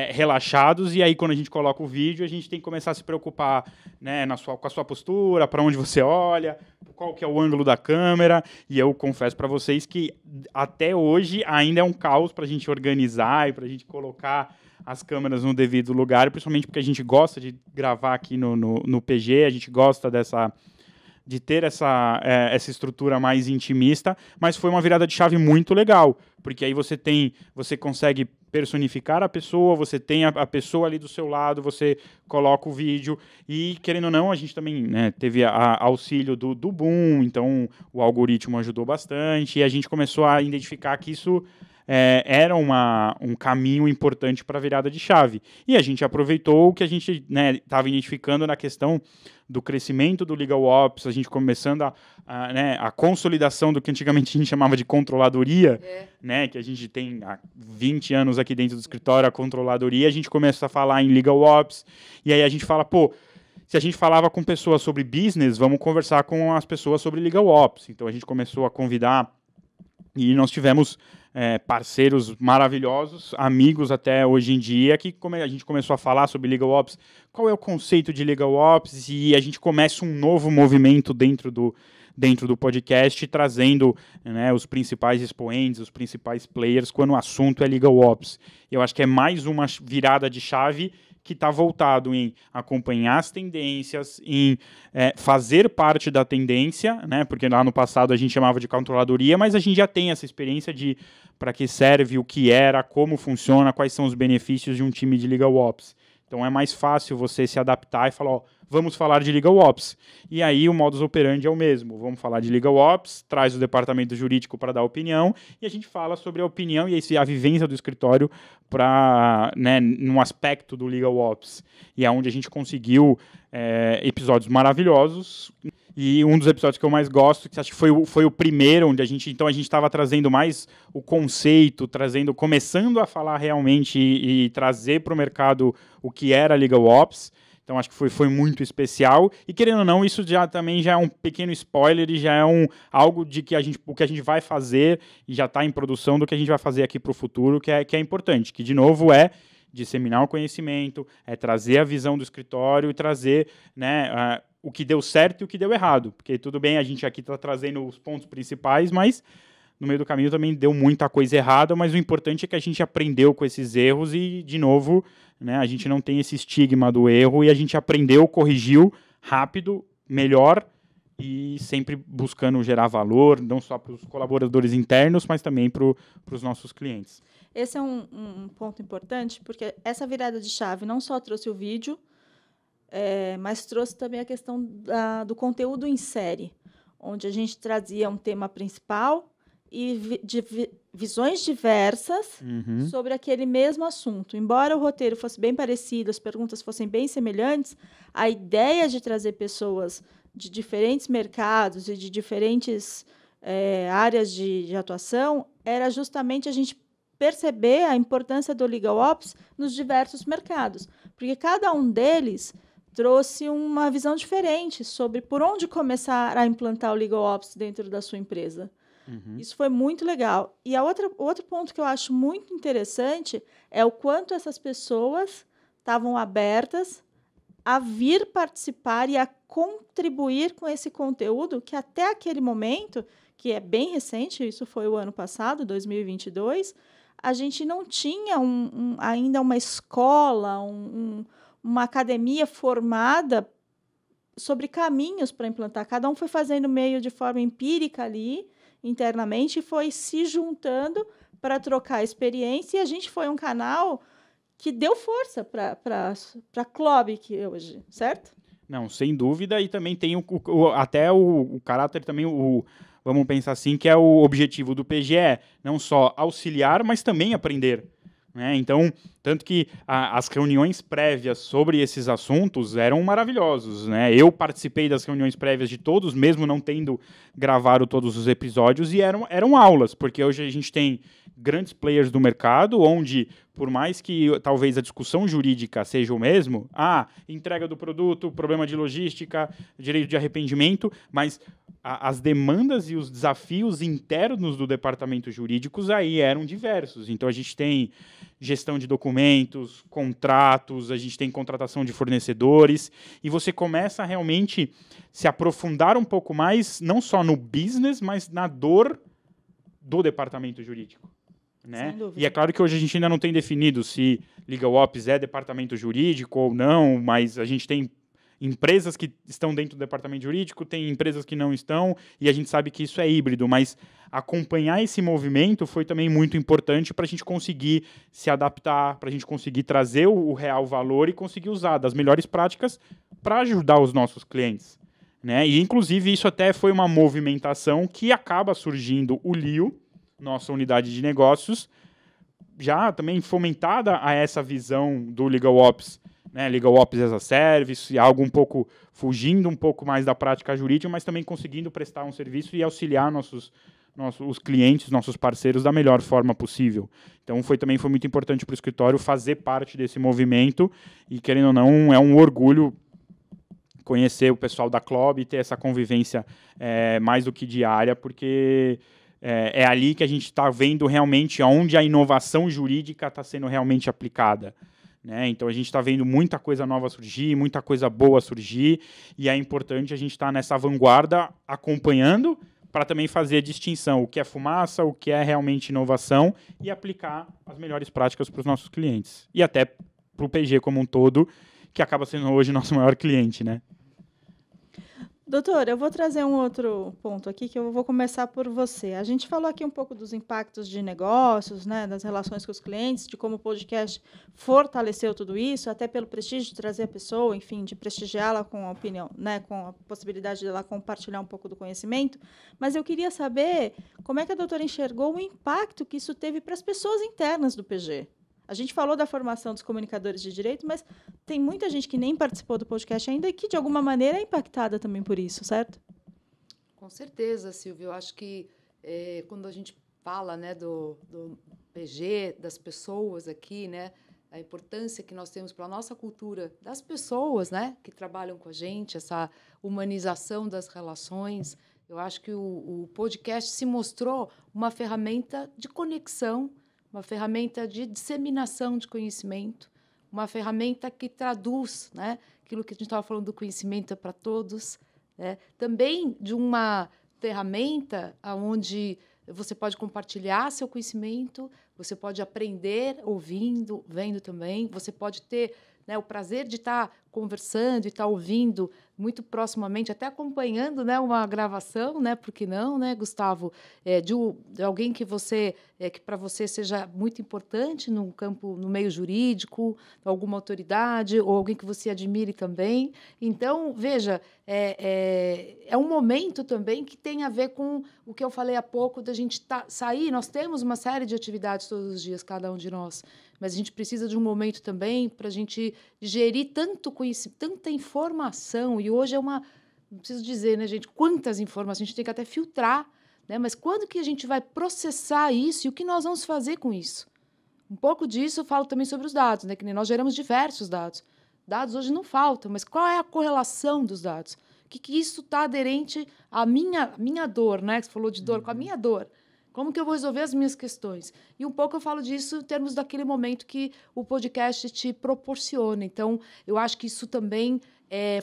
relaxados, e aí quando a gente coloca o vídeo, a gente tem que começar a se preocupar, né, com a sua postura, para onde você olha, qual que é o ângulo da câmera, e eu confesso para vocês que até hoje ainda é um caos para a gente organizar e para a gente colocar as câmeras no devido lugar, principalmente porque a gente gosta de gravar aqui no PG, a gente gosta de ter essa estrutura mais intimista, mas foi uma virada de chave muito legal, porque aí você consegue personificar a pessoa, você tem a pessoa ali do seu lado, você coloca o vídeo, e querendo ou não, a gente também, né, teve auxílio do Boom, então o algoritmo ajudou bastante, e a gente começou a identificar que isso era um caminho importante para a virada de chave. E a gente aproveitou o que a gente estava identificando na questão do crescimento do Legal Ops, a gente começando a consolidação do que antigamente a gente chamava de controladoria, né, que a gente tem há 20 anos aqui dentro do escritório, a controladoria, a gente começa a falar em Legal Ops, e aí a gente fala, se a gente falava com pessoas sobre business, vamos conversar com as pessoas sobre Legal Ops. Então a gente começou a convidar, e nós tivemos parceiros maravilhosos, amigos até hoje em dia, que a gente começou a falar sobre Legal Ops, qual é o conceito de Legal Ops, e a gente começa um novo movimento dentro do podcast, trazendo, né, os principais expoentes, os principais players, quando o assunto é Legal Ops. Eu acho que é mais uma virada de chave que está voltado em acompanhar as tendências, em fazer parte da tendência, né? Porque lá no passado a gente chamava de controladoria, mas a gente já tem essa experiência de para que serve, o que era, como funciona, quais são os benefícios de um time de Legal Ops. Então é mais fácil você se adaptar e falar, vamos falar de Legal Ops. E aí o modus operandi é o mesmo. Vamos falar de Legal Ops, traz o departamento jurídico para dar opinião, e a gente fala sobre a opinião e a vivência do escritório num aspecto do Legal Ops. E é onde a gente conseguiu episódios maravilhosos. E um dos episódios que eu mais gosto, que acho que foi o primeiro, onde a gente estava trazendo mais o conceito, começando a falar realmente e trazer para o mercado o que era Legal Ops. Então acho que foi muito especial. E querendo ou não, isso também já é um pequeno spoiler e já é algo de que o que a gente vai fazer e já está em produção do que a gente vai fazer aqui para o futuro, que é importante, que de novo é disseminar o conhecimento, é trazer a visão do escritório e trazer, né, o que deu certo e o que deu errado. Porque tudo bem, a gente aqui está trazendo os pontos principais, mas no meio do caminho também deu muita coisa errada, mas o importante é que a gente aprendeu com esses erros e, de novo, né, a gente não tem esse estigma do erro e a gente aprendeu, corrigiu rápido, melhor e sempre buscando gerar valor, não só para os colaboradores internos, mas também para os nossos clientes. Esse é um ponto importante, porque essa virada de chave não só trouxe o vídeo, mas trouxe também a questão do conteúdo em série, onde a gente trazia um tema principal e visões diversas sobre aquele mesmo assunto. Embora o roteiro fosse bem parecido, as perguntas fossem bem semelhantes, a ideia de trazer pessoas de diferentes mercados e de diferentes áreas de atuação era justamente a gente perceber a importância do Legal Ops nos diversos mercados, porque cada um deles trouxe uma visão diferente sobre por onde começar a implantar o Legal Ops dentro da sua empresa. Isso foi muito legal. E outro ponto que eu acho muito interessante é o quanto essas pessoas estavam abertas a vir participar e a contribuir com esse conteúdo que até aquele momento, que é bem recente, isso foi o ano passado, 2022, a gente não tinha ainda uma escola, uma academia formada sobre caminhos para implantar. Cada um foi fazendo meio de forma empírica ali, internamente, e foi se juntando para trocar experiência, e a gente foi um canal que deu força para a Clobic hoje, certo? Não, sem dúvida, e também tem até o caráter também, vamos pensar assim, que é o objetivo do PGE, não só auxiliar, mas também aprender. Né? Então, tanto que as reuniões prévias sobre esses assuntos eram maravilhosos. Né? Eu participei das reuniões prévias de todos, mesmo não tendo gravado todos os episódios, e eram aulas, porque hoje a gente tem grandes players do mercado, onde, por mais que talvez a discussão jurídica seja o mesmo, entrega do produto, problema de logística, direito de arrependimento, mas as demandas e os desafios internos do departamento jurídicos aí eram diversos. Então, a gente tem gestão de documentos, contratos, a gente tem contratação de fornecedores, e você começa a realmente se aprofundar um pouco mais, não só no business, mas na dor do departamento jurídico. Né? E é claro que hoje a gente ainda não tem definido se Legal Ops é departamento jurídico ou não, mas a gente tem empresas que estão dentro do departamento jurídico, tem empresas que não estão, e a gente sabe que isso é híbrido, mas acompanhar esse movimento foi também muito importante para a gente conseguir se adaptar, para a gente conseguir trazer o real valor e conseguir usar das melhores práticas para ajudar os nossos clientes. Né? E, inclusive, isso até foi uma movimentação que acaba surgindo o LIO, nossa unidade de negócios, já também fomentada a essa visão do Legal Ops, né, Legal Ops as a Service, algo um pouco fugindo um pouco mais da prática jurídica, mas também conseguindo prestar um serviço e auxiliar os clientes, nossos parceiros da melhor forma possível. Então também foi muito importante para o escritório fazer parte desse movimento e, querendo ou não, é um orgulho conhecer o pessoal da Clob e ter essa convivência mais do que diária, porque é ali que a gente está vendo realmente onde a inovação jurídica está sendo realmente aplicada. Né? Então, a gente está vendo muita coisa nova surgir, muita coisa boa surgir, e é importante a gente estar nessa vanguarda acompanhando para também fazer a distinção, o que é fumaça, o que é realmente inovação, e aplicar as melhores práticas para os nossos clientes. E até para o PG como um todo, que acaba sendo hoje nosso maior cliente, né? Doutor, eu vou trazer um outro ponto aqui, que eu vou começar por você. A gente falou aqui um pouco dos impactos de negócios, né, das relações com os clientes, de como o podcast fortaleceu tudo isso, até pelo prestígio de trazer a pessoa, enfim, de prestigiá-la com a opinião, né, com a possibilidade de ela compartilhar um pouco do conhecimento. Mas eu queria saber como é que a doutora enxergou o impacto que isso teve para as pessoas internas do PG. A gente falou da formação dos comunicadores de direito, mas tem muita gente que nem participou do podcast ainda e que, de alguma maneira, é impactada também por isso, certo? Com certeza, Silvia. Eu acho que quando a gente fala, né, do PG, das pessoas aqui, né, a importância que nós temos para a nossa cultura, das pessoas, né, que trabalham com a gente, essa humanização das relações, eu acho que o podcast se mostrou uma ferramenta de conexão, uma ferramenta de disseminação de conhecimento, uma ferramenta que traduz, né, aquilo que a gente estava falando do conhecimento é para todos, né, também de uma ferramenta onde você pode compartilhar seu conhecimento, você pode aprender ouvindo, vendo também, você pode ter, né, o prazer de estar conversando e estar ouvindo muito proximamente, até acompanhando, né, uma gravação, né, por que não, né, Gustavo, de alguém que que para você seja muito importante no campo, no meio jurídico, alguma autoridade ou alguém que você admire também. Então, veja, é um momento também que tem a ver com o que eu falei há pouco da gente sair. Nós temos uma série de atividades todos os dias, cada um de nós, mas a gente precisa de um momento também para a gente digerir tanto conhecimento, tanta informação. E hoje não preciso dizer, né, gente, quantas informações, a gente tem que até filtrar, né? Mas quando que a gente vai processar isso e o que nós vamos fazer com isso? Um pouco disso eu falo também sobre os dados, né? Que nem nós geramos diversos dados. Dados hoje não faltam, mas qual é a correlação dos dados? O que isso está aderente à minha dor, né? Você falou de dor, com a minha dor. Como que eu vou resolver as minhas questões? E um pouco eu falo disso em termos daquele momento que o podcast te proporciona. Então, eu acho que isso também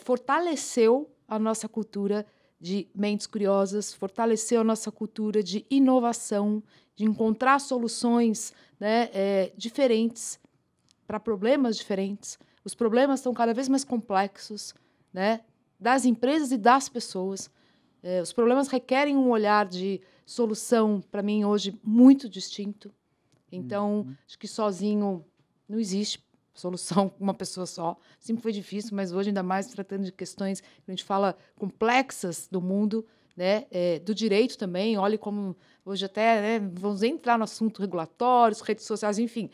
fortaleceu a nossa cultura de mentes curiosas, fortaleceu a nossa cultura de inovação, de encontrar soluções, né, diferentes para problemas diferentes. Os problemas estão cada vez mais complexos, né, das empresas e das pessoas. Os problemas requerem um olhar de solução, para mim, hoje, muito distinto. Então, acho que sozinho não existe solução com uma pessoa só. Sempre foi difícil, mas hoje, ainda mais tratando de questões que a gente fala complexas do mundo, né, do direito também. Olhe como hoje até, né, vamos entrar no assunto regulatórios, redes sociais, enfim,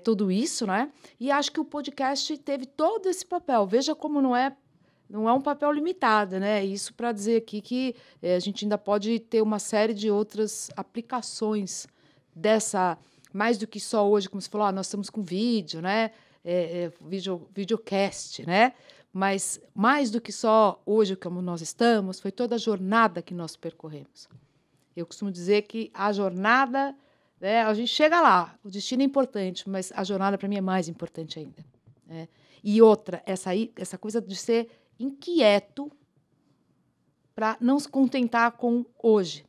tudo isso, né? E acho que o podcast teve todo esse papel. Veja como não é um papel limitado, né? Isso para dizer aqui que a gente ainda pode ter uma série de outras aplicações dessa, mais do que só hoje, como você falou, nós estamos com vídeo, né? Videocast, né? Mas mais do que só hoje como nós estamos, foi toda a jornada que nós percorremos. Eu costumo dizer que a jornada, né, a gente chega lá, o destino é importante, mas a jornada para mim é mais importante ainda, né? E outra, essa coisa de ser inquieto para não se contentar com hoje.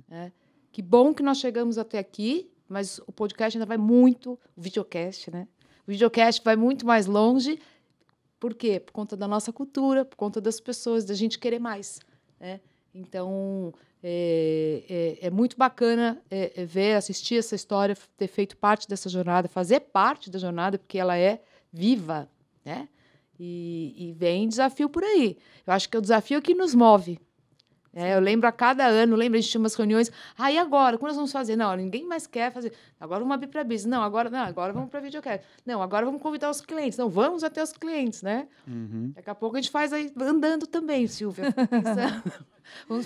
Né? Que bom que nós chegamos até aqui, mas o podcast ainda vai muito, o videocast, né? O videocast vai muito mais longe. Por quê? Por conta da nossa cultura, por conta das pessoas, da gente querer mais, né? Então, é muito bacana assistir essa história, ter feito parte dessa jornada, fazer parte da jornada, porque ela é viva, né? E vem desafio por aí. Eu acho que é o desafio que nos move. Eu lembro a cada ano, a gente tinha umas reuniões. E agora? Quando nós vamos fazer? Não, ninguém mais quer fazer. Agora vamos abrir para business. Não, agora vamos para videocast. Não, agora vamos convidar os clientes. Não, vamos até os clientes, né? Daqui a pouco a gente faz aí andando também, Silvia. Vamos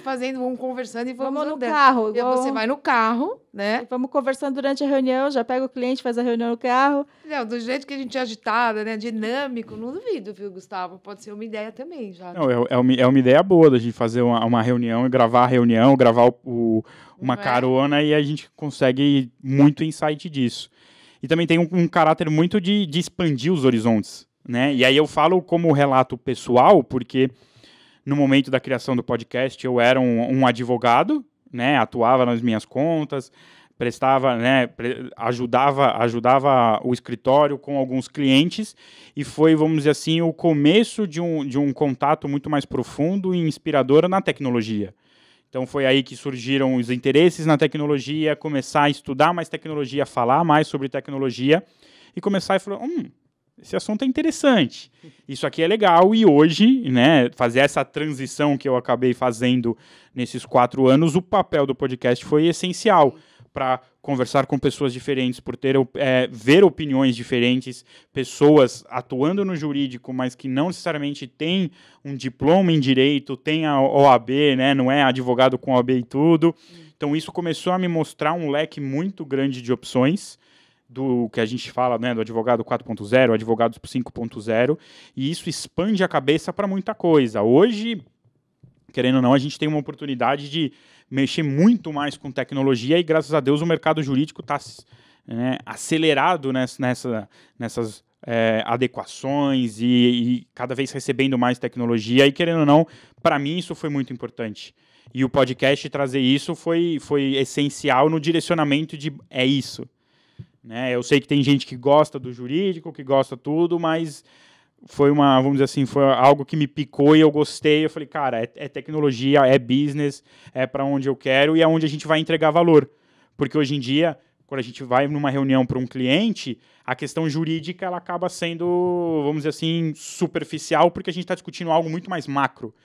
conversando e vamos andando. No carro. Você vai no carro, né? E vamos conversando durante a reunião, já pega o cliente, faz a reunião no carro. Não, do jeito que a gente é agitada, né? Dinâmico, não duvido, viu, Gustavo? Pode ser uma ideia também, já. Não, é uma ideia boa da gente fazer uma reunião e gravar a reunião, gravar uma carona, e a gente consegue muito insight disso. E também tem um caráter muito de expandir os horizontes, né? E aí eu falo como relato pessoal, porque no momento da criação do podcast eu era um advogado, né? Atuava nas minhas contas, prestava, né? Ajudava o escritório com alguns clientes, e foi, vamos dizer assim, o começo de um contato muito mais profundo e inspirador na tecnologia. Então foi aí que surgiram os interesses na tecnologia, começar a estudar mais tecnologia, falar mais sobre tecnologia, e começar a falar, esse assunto é interessante, isso aqui é legal. E hoje, né, fazer essa transição que eu acabei fazendo nesses 4 anos, o papel do podcast foi essencial para conversar com pessoas diferentes, por ver opiniões diferentes, pessoas atuando no jurídico, mas que não necessariamente têm um diploma em direito, tem a OAB, né, não é advogado com OAB e tudo. Então isso começou a me mostrar um leque muito grande de opções, do que a gente fala, né, do advogado 4.0, advogado 5.0, e isso expande a cabeça para muita coisa. Hoje, querendo ou não, a gente tem uma oportunidade de mexer muito mais com tecnologia, e graças a Deus o mercado jurídico está, né, acelerado nessas adequações e cada vez recebendo mais tecnologia. E, querendo ou não, para mim isso foi muito importante. E o podcast trazer isso foi essencial no direcionamento de é isso. Né? Eu sei que tem gente que gosta do jurídico, que gosta tudo, mas foi vamos dizer assim, foi algo que me picou e eu gostei. Eu falei, cara, é tecnologia, é business, é para onde eu quero e é onde a gente vai entregar valor. Porque hoje em dia, quando a gente vai numa reunião para um cliente, a questão jurídica ela acaba sendo, vamos dizer assim, superficial, porque a gente está discutindo algo muito mais macro.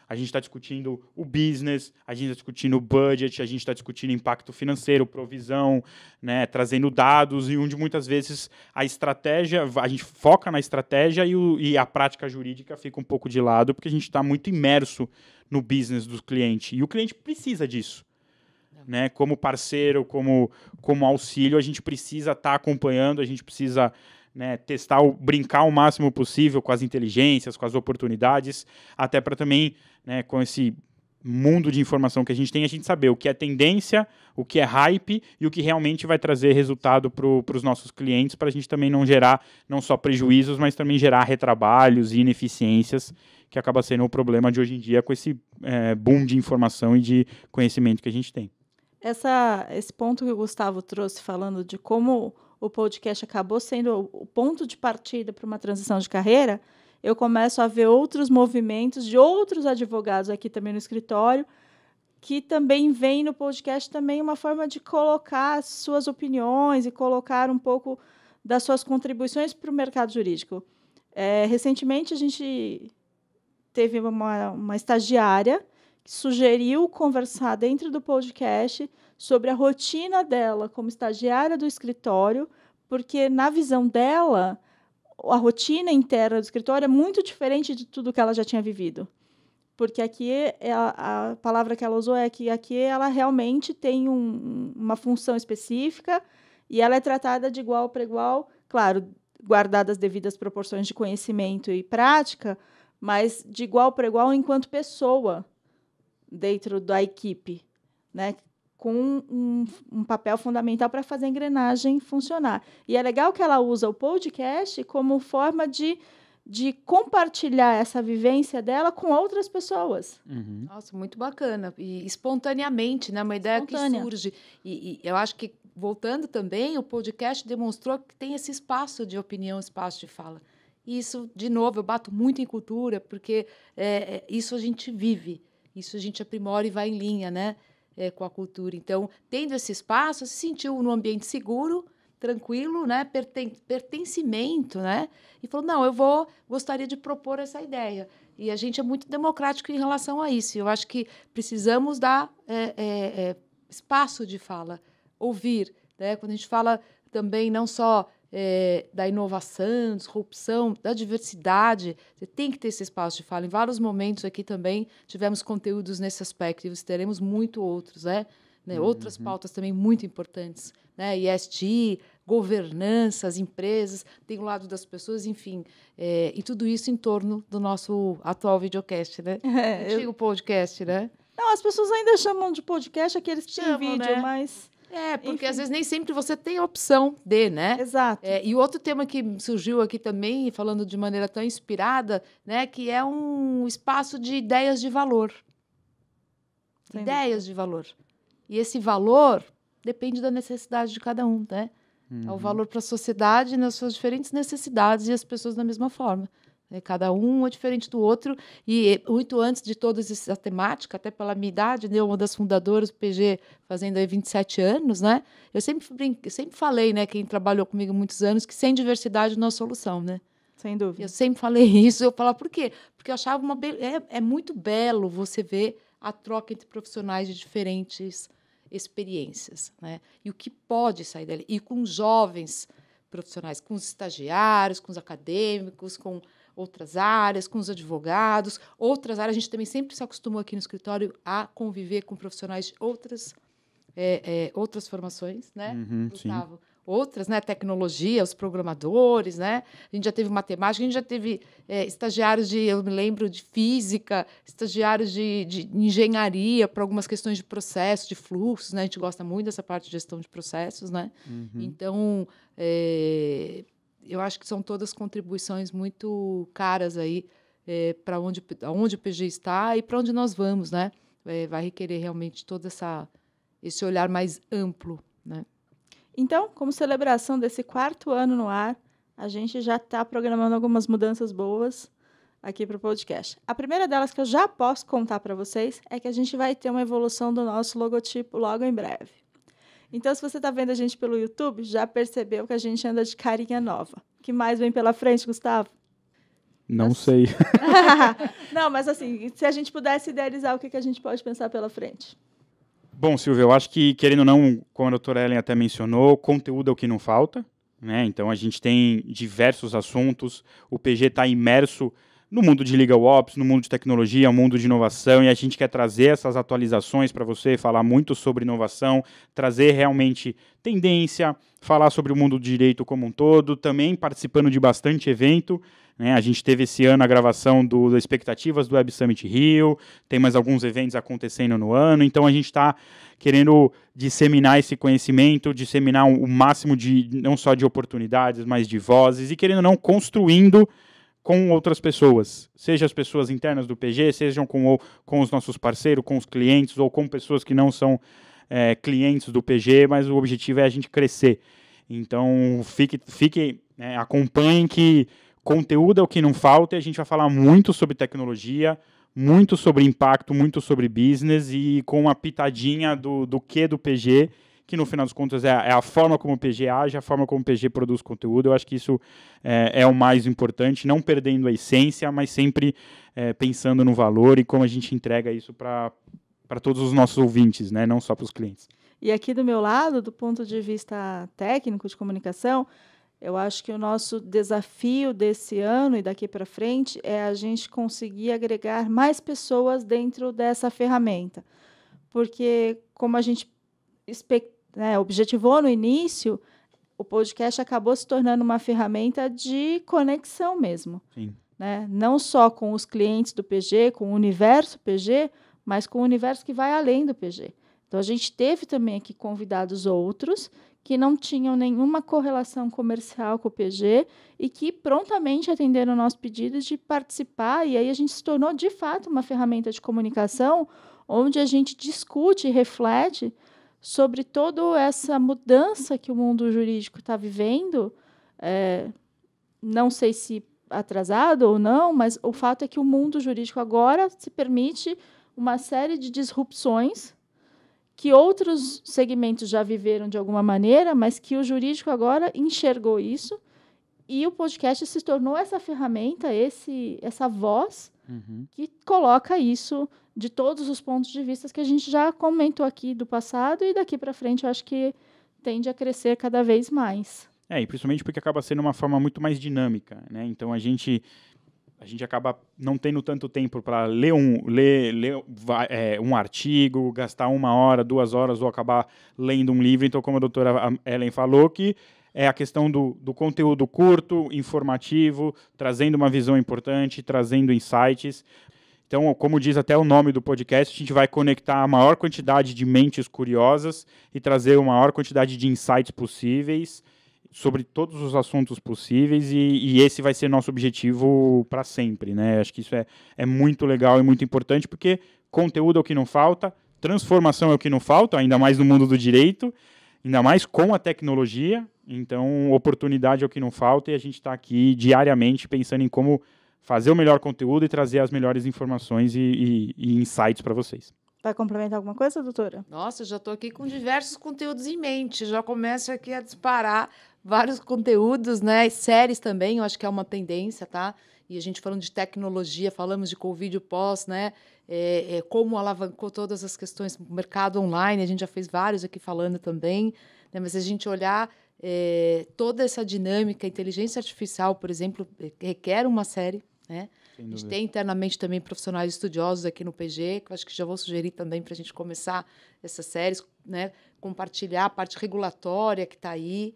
A gente está discutindo o business, a gente está discutindo o budget, a gente está discutindo impacto financeiro, provisão, né, trazendo dados, e onde muitas vezes a estratégia, a gente foca na estratégia e a prática jurídica fica um pouco de lado, porque a gente está muito imerso no business do cliente. E o cliente precisa disso. Né? Como parceiro, como auxílio, a gente precisa estar acompanhando, a gente precisa... Né, testar, brincar o máximo possível com as inteligências, com as oportunidades, até para também, né, com esse mundo de informação que a gente saber o que é tendência, o que é hype e o que realmente vai trazer resultado para os nossos clientes, para a gente também não gerar não só prejuízos, mas também gerar retrabalhos e ineficiências, que acaba sendo o problema de hoje em dia com esse boom de informação e de conhecimento que a gente tem. Esse ponto que o Gustavo trouxe, falando de como o podcast acabou sendo o ponto de partida para uma transição de carreira, eu começo a ver outros movimentos de outros advogados aqui também no escritório, que também veem no podcast também uma forma de colocar suas opiniões e colocar um pouco das suas contribuições para o mercado jurídico. Recentemente, a gente teve uma estagiária que sugeriu conversar dentro do podcast sobre a rotina dela como estagiária do escritório, porque, na visão dela, a rotina interna do escritório é muito diferente de tudo que ela já tinha vivido. Porque aqui, a palavra que ela usou é que aqui ela realmente tem uma função específica e ela é tratada de igual para igual, claro, guardadas as devidas proporções de conhecimento e prática, mas de igual para igual enquanto pessoa dentro da equipe, né? Com um papel fundamental para fazer a engrenagem funcionar. E é legal que ela usa o podcast como forma de compartilhar essa vivência dela com outras pessoas. Uhum. Nossa, muito bacana. E espontaneamente, né? Uma ideia que surge. E eu acho que, voltando também, o podcast demonstrou que tem esse espaço de opinião, espaço de fala. E isso, de novo, eu bato muito em cultura, porque isso a gente vive, isso a gente aprimora e vai em linha, né? Com a cultura. Então, tendo esse espaço, se sentiu num ambiente seguro, tranquilo, né? Pertencimento, né? E falou, não, gostaria de propor essa ideia. E a gente é muito democrático em relação a isso. Eu acho que precisamos dar espaço de fala, ouvir, né? Quando a gente fala também não só da inovação, disrupção, da diversidade, você tem que ter esse espaço de fala. Em vários momentos aqui também tivemos conteúdos nesse aspecto e teremos muito outros, né? Outras pautas também muito importantes, né? ESG, governança, as empresas, tem o lado das pessoas, enfim, e tudo isso em torno do nosso atual videocast, né? Antigo podcast, né? Não, as pessoas ainda chamam de podcast aqueles que têm vídeo, né? Mas... porque enfim, às vezes nem sempre você tem a opção de, né? Exato. E outro tema que surgiu aqui também, falando de maneira tão inspirada, né? Que é um espaço de ideias de valor. Ideias de valor. E esse valor depende da necessidade de cada um, né? É o valor para a sociedade nas suas diferentes necessidades e as pessoas da mesma forma. Cada um é diferente do outro. E muito antes de toda essa temática, até pela minha idade, né, uma das fundadoras do PG, fazendo aí 27 anos, né? Eu sempre falei, né, quem trabalhou comigo há muitos anos, que sem diversidade não há solução, né? Sem dúvida. Eu sempre falei isso. Eu falava, por quê? Porque eu achava é muito belo você ver a troca entre profissionais de diferentes experiências, né? E o que pode sair dali. E com jovens profissionais, com os estagiários, com os acadêmicos, com outras áreas, com os advogados, outras áreas. A gente também sempre se acostumou aqui no escritório a conviver com profissionais de outras formações, né, Gustavo? Outras, né, tecnologia, os programadores, né? A gente já teve matemática, a gente já teve estagiários eu me lembro, de física, estagiários de engenharia para algumas questões de processo, de fluxos, né? A gente gosta muito dessa parte de gestão de processos, né? Então, eu acho que são todas contribuições muito caras aí para onde o PG está e para onde nós vamos, né? Vai requerer realmente todo esse olhar mais amplo, né? Então, como celebração desse 4º ano no ar, a gente já está programando algumas mudanças boas aqui para o podcast. A primeira delas que eu já posso contar para vocês é que a gente vai ter uma evolução do nosso logotipo logo em breve. Então, se você está vendo a gente pelo YouTube, já percebeu que a gente anda de carinha nova. O que mais vem pela frente, Gustavo? Não sei. Não, mas assim, se a gente pudesse idealizar, o que a gente pode pensar pela frente? Bom, Silvia, eu acho que, querendo ou não, como a doutora Ellen até mencionou, conteúdo é o que não falta, né? Então, a gente tem diversos assuntos, o PG está imerso no mundo de Legal Ops, no mundo de tecnologia, no mundo de inovação, e a gente quer trazer essas atualizações para você, falar muito sobre inovação, trazer realmente tendência, falar sobre o mundo do direito como um todo, também participando de bastante evento, né? A gente teve esse ano a gravação das expectativas do Web Summit Rio, tem mais alguns eventos acontecendo no ano, então a gente está querendo disseminar esse conhecimento, disseminar o máximo de, não só de oportunidades, mas de vozes, e querendo ou não, construindo com outras pessoas, seja as pessoas internas do PG, sejam com os nossos parceiros, com os clientes, ou com pessoas que não são clientes do PG, mas o objetivo é a gente crescer. Então, acompanhem que conteúdo é o que não falta, e a gente vai falar muito sobre tecnologia, muito sobre impacto, muito sobre business, e com uma pitadinha do que do PG, que no final das contas é a forma como o PG age, a forma como o PG produz conteúdo. Eu acho que isso é o mais importante, não perdendo a essência, mas sempre pensando no valor e como a gente entrega isso para todos os nossos ouvintes, né? Não só para os clientes. E aqui do meu lado, do ponto de vista técnico de comunicação, eu acho que o nosso desafio desse ano e daqui para frente é a gente conseguir agregar mais pessoas dentro dessa ferramenta. Porque, como a gente objetivou no início, o podcast acabou se tornando uma ferramenta de conexão mesmo. Sim. Né? Não só com os clientes do PG, com o universo PG, mas com o universo que vai além do PG. Então, a gente teve também aqui convidados outros que não tinham nenhuma correlação comercial com o PG e que prontamente atenderam o nosso pedido de participar, e aí a gente se tornou, de fato, uma ferramenta de comunicação onde a gente discute e reflete sobre toda essa mudança que o mundo jurídico está vivendo, não sei se atrasado ou não, mas o fato é que o mundo jurídico agora se permite uma série de disrupções que outros segmentos já viveram de alguma maneira, mas que o jurídico agora enxergou isso, e o podcast se tornou essa ferramenta, essa voz que coloca isso de todos os pontos de vista que a gente já comentou aqui do passado, e daqui para frente eu acho que tende a crescer cada vez mais. E principalmente porque acaba sendo uma forma muito mais dinâmica, né? Então a gente acaba não tendo tanto tempo para ler um artigo, gastar 1 hora, 2 horas, ou acabar lendo um livro. Então, como a doutora Ellen falou, que é a questão do conteúdo curto, informativo, trazendo uma visão importante, trazendo insights. Então, como diz até o nome do podcast, a gente vai conectar a maior quantidade de mentes curiosas e trazer a maior quantidade de insights possíveis sobre todos os assuntos possíveis, e esse vai ser nosso objetivo para sempre, né? Acho que isso é muito legal e muito importante, porque conteúdo é o que não falta, transformação é o que não falta, ainda mais no mundo do direito, ainda mais com a tecnologia. Então, oportunidade é o que não falta, e a gente está aqui diariamente pensando em como fazer o melhor conteúdo e trazer as melhores informações e insights para vocês. Vai complementar alguma coisa, doutora? Nossa, eu já estou aqui com diversos conteúdos em mente, já começo aqui a disparar vários conteúdos, né? Séries também, eu acho que é uma tendência, tá? E a gente falando de tecnologia, falamos de Covid pós, né? Como alavancou todas as questões do mercado online, a gente já fez vários aqui falando também, né? Mas se a gente olhar toda essa dinâmica, inteligência artificial, por exemplo, requer uma série, né? A gente tem internamente também profissionais estudiosos aqui no PG, que eu acho que já vou sugerir também para a gente começar essas séries, né? Compartilhar a parte regulatória que está aí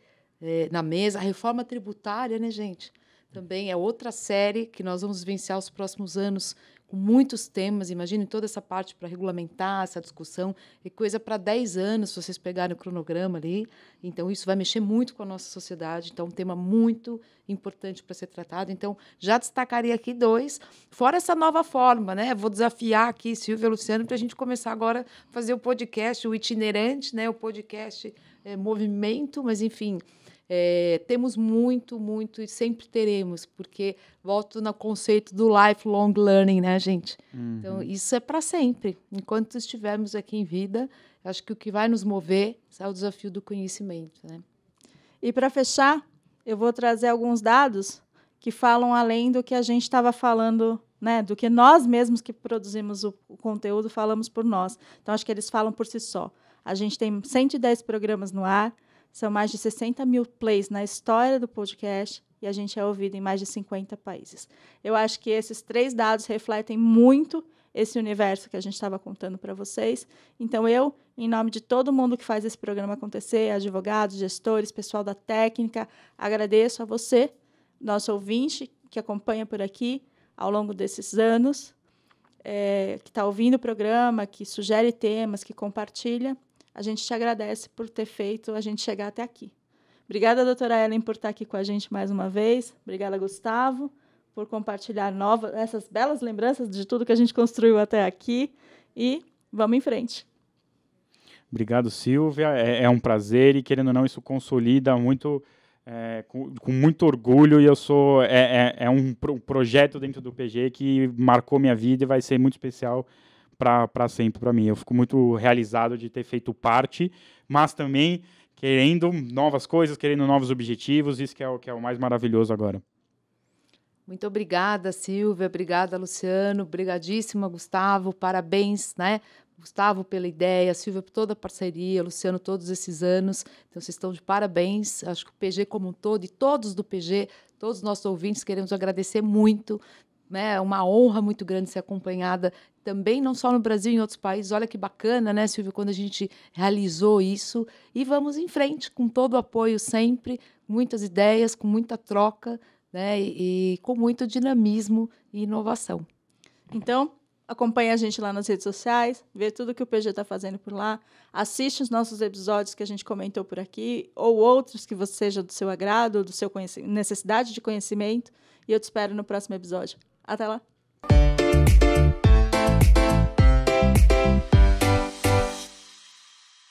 na mesa. A reforma tributária, né, gente? Também é outra série que nós vamos vivenciar os próximos anos com muitos temas. Imagine toda essa parte para regulamentar essa discussão. É coisa para 10 anos, se vocês pegarem o cronograma ali. Então, isso vai mexer muito com a nossa sociedade. Então, um tema muito importante para ser tratado. Então, já destacaria aqui 2. Fora essa nova forma, né? Vou desafiar aqui Silvia e Luciano para a gente começar agora a fazer o podcast, o itinerante, né? O podcast movimento, mas, enfim... temos muito e sempre teremos, porque volto no conceito do lifelong learning, né, gente? Então, isso é para sempre. Enquanto estivermos aqui em vida, acho que o que vai nos mover é o desafio do conhecimento, né? E para fechar, eu vou trazer alguns dados que falam além do que a gente estava falando, né, do que nós mesmos que produzimos o conteúdo falamos por nós. Então, acho que eles falam por si só. A gente tem 110 programas no ar, são mais de 60 mil plays na história do podcast e a gente é ouvido em mais de 50 países. Eu acho que esses 3 dados refletem muito esse universo que a gente estava contando para vocês. Então, eu, em nome de todo mundo que faz esse programa acontecer, advogados, gestores, pessoal da técnica, agradeço a você, nosso ouvinte, que acompanha por aqui ao longo desses anos, que está ouvindo o programa, que sugere temas, que compartilha. A gente te agradece por ter feito a gente chegar até aqui. Obrigada, doutora Ellen, por estar aqui com a gente mais uma vez. Obrigada, Gustavo, por compartilhar essas belas lembranças de tudo que a gente construiu até aqui. E vamos em frente. Obrigado, Silvia. É um prazer e, querendo ou não, isso consolida muito, com muito orgulho. E eu sou um projeto dentro do PG que marcou minha vida e vai ser muito especial para sempre para mim. Eu fico muito realizado de ter feito parte, mas também querendo novas coisas, querendo novos objetivos, isso que é o mais maravilhoso agora. Muito obrigada, Silvia, obrigada, Luciano, obrigadíssima, Gustavo, parabéns, né? Gustavo pela ideia, Silvia por toda a parceria, Luciano todos esses anos, então vocês estão de parabéns. Acho que o PG como um todo e todos do PG, todos os nossos ouvintes, queremos agradecer muito, né? É uma honra muito grande ser acompanhada também, não só no Brasil, em outros países. Olha que bacana, né, Silvia, quando a gente realizou isso. E vamos em frente, com todo o apoio sempre, muitas ideias, com muita troca, né, e com muito dinamismo e inovação. Então, acompanhe a gente lá nas redes sociais, vê tudo que o PG está fazendo por lá, assiste os nossos episódios que a gente comentou por aqui, ou outros que seja do seu agrado, do seu necessidade de conhecimento, e eu te espero no próximo episódio. Até lá!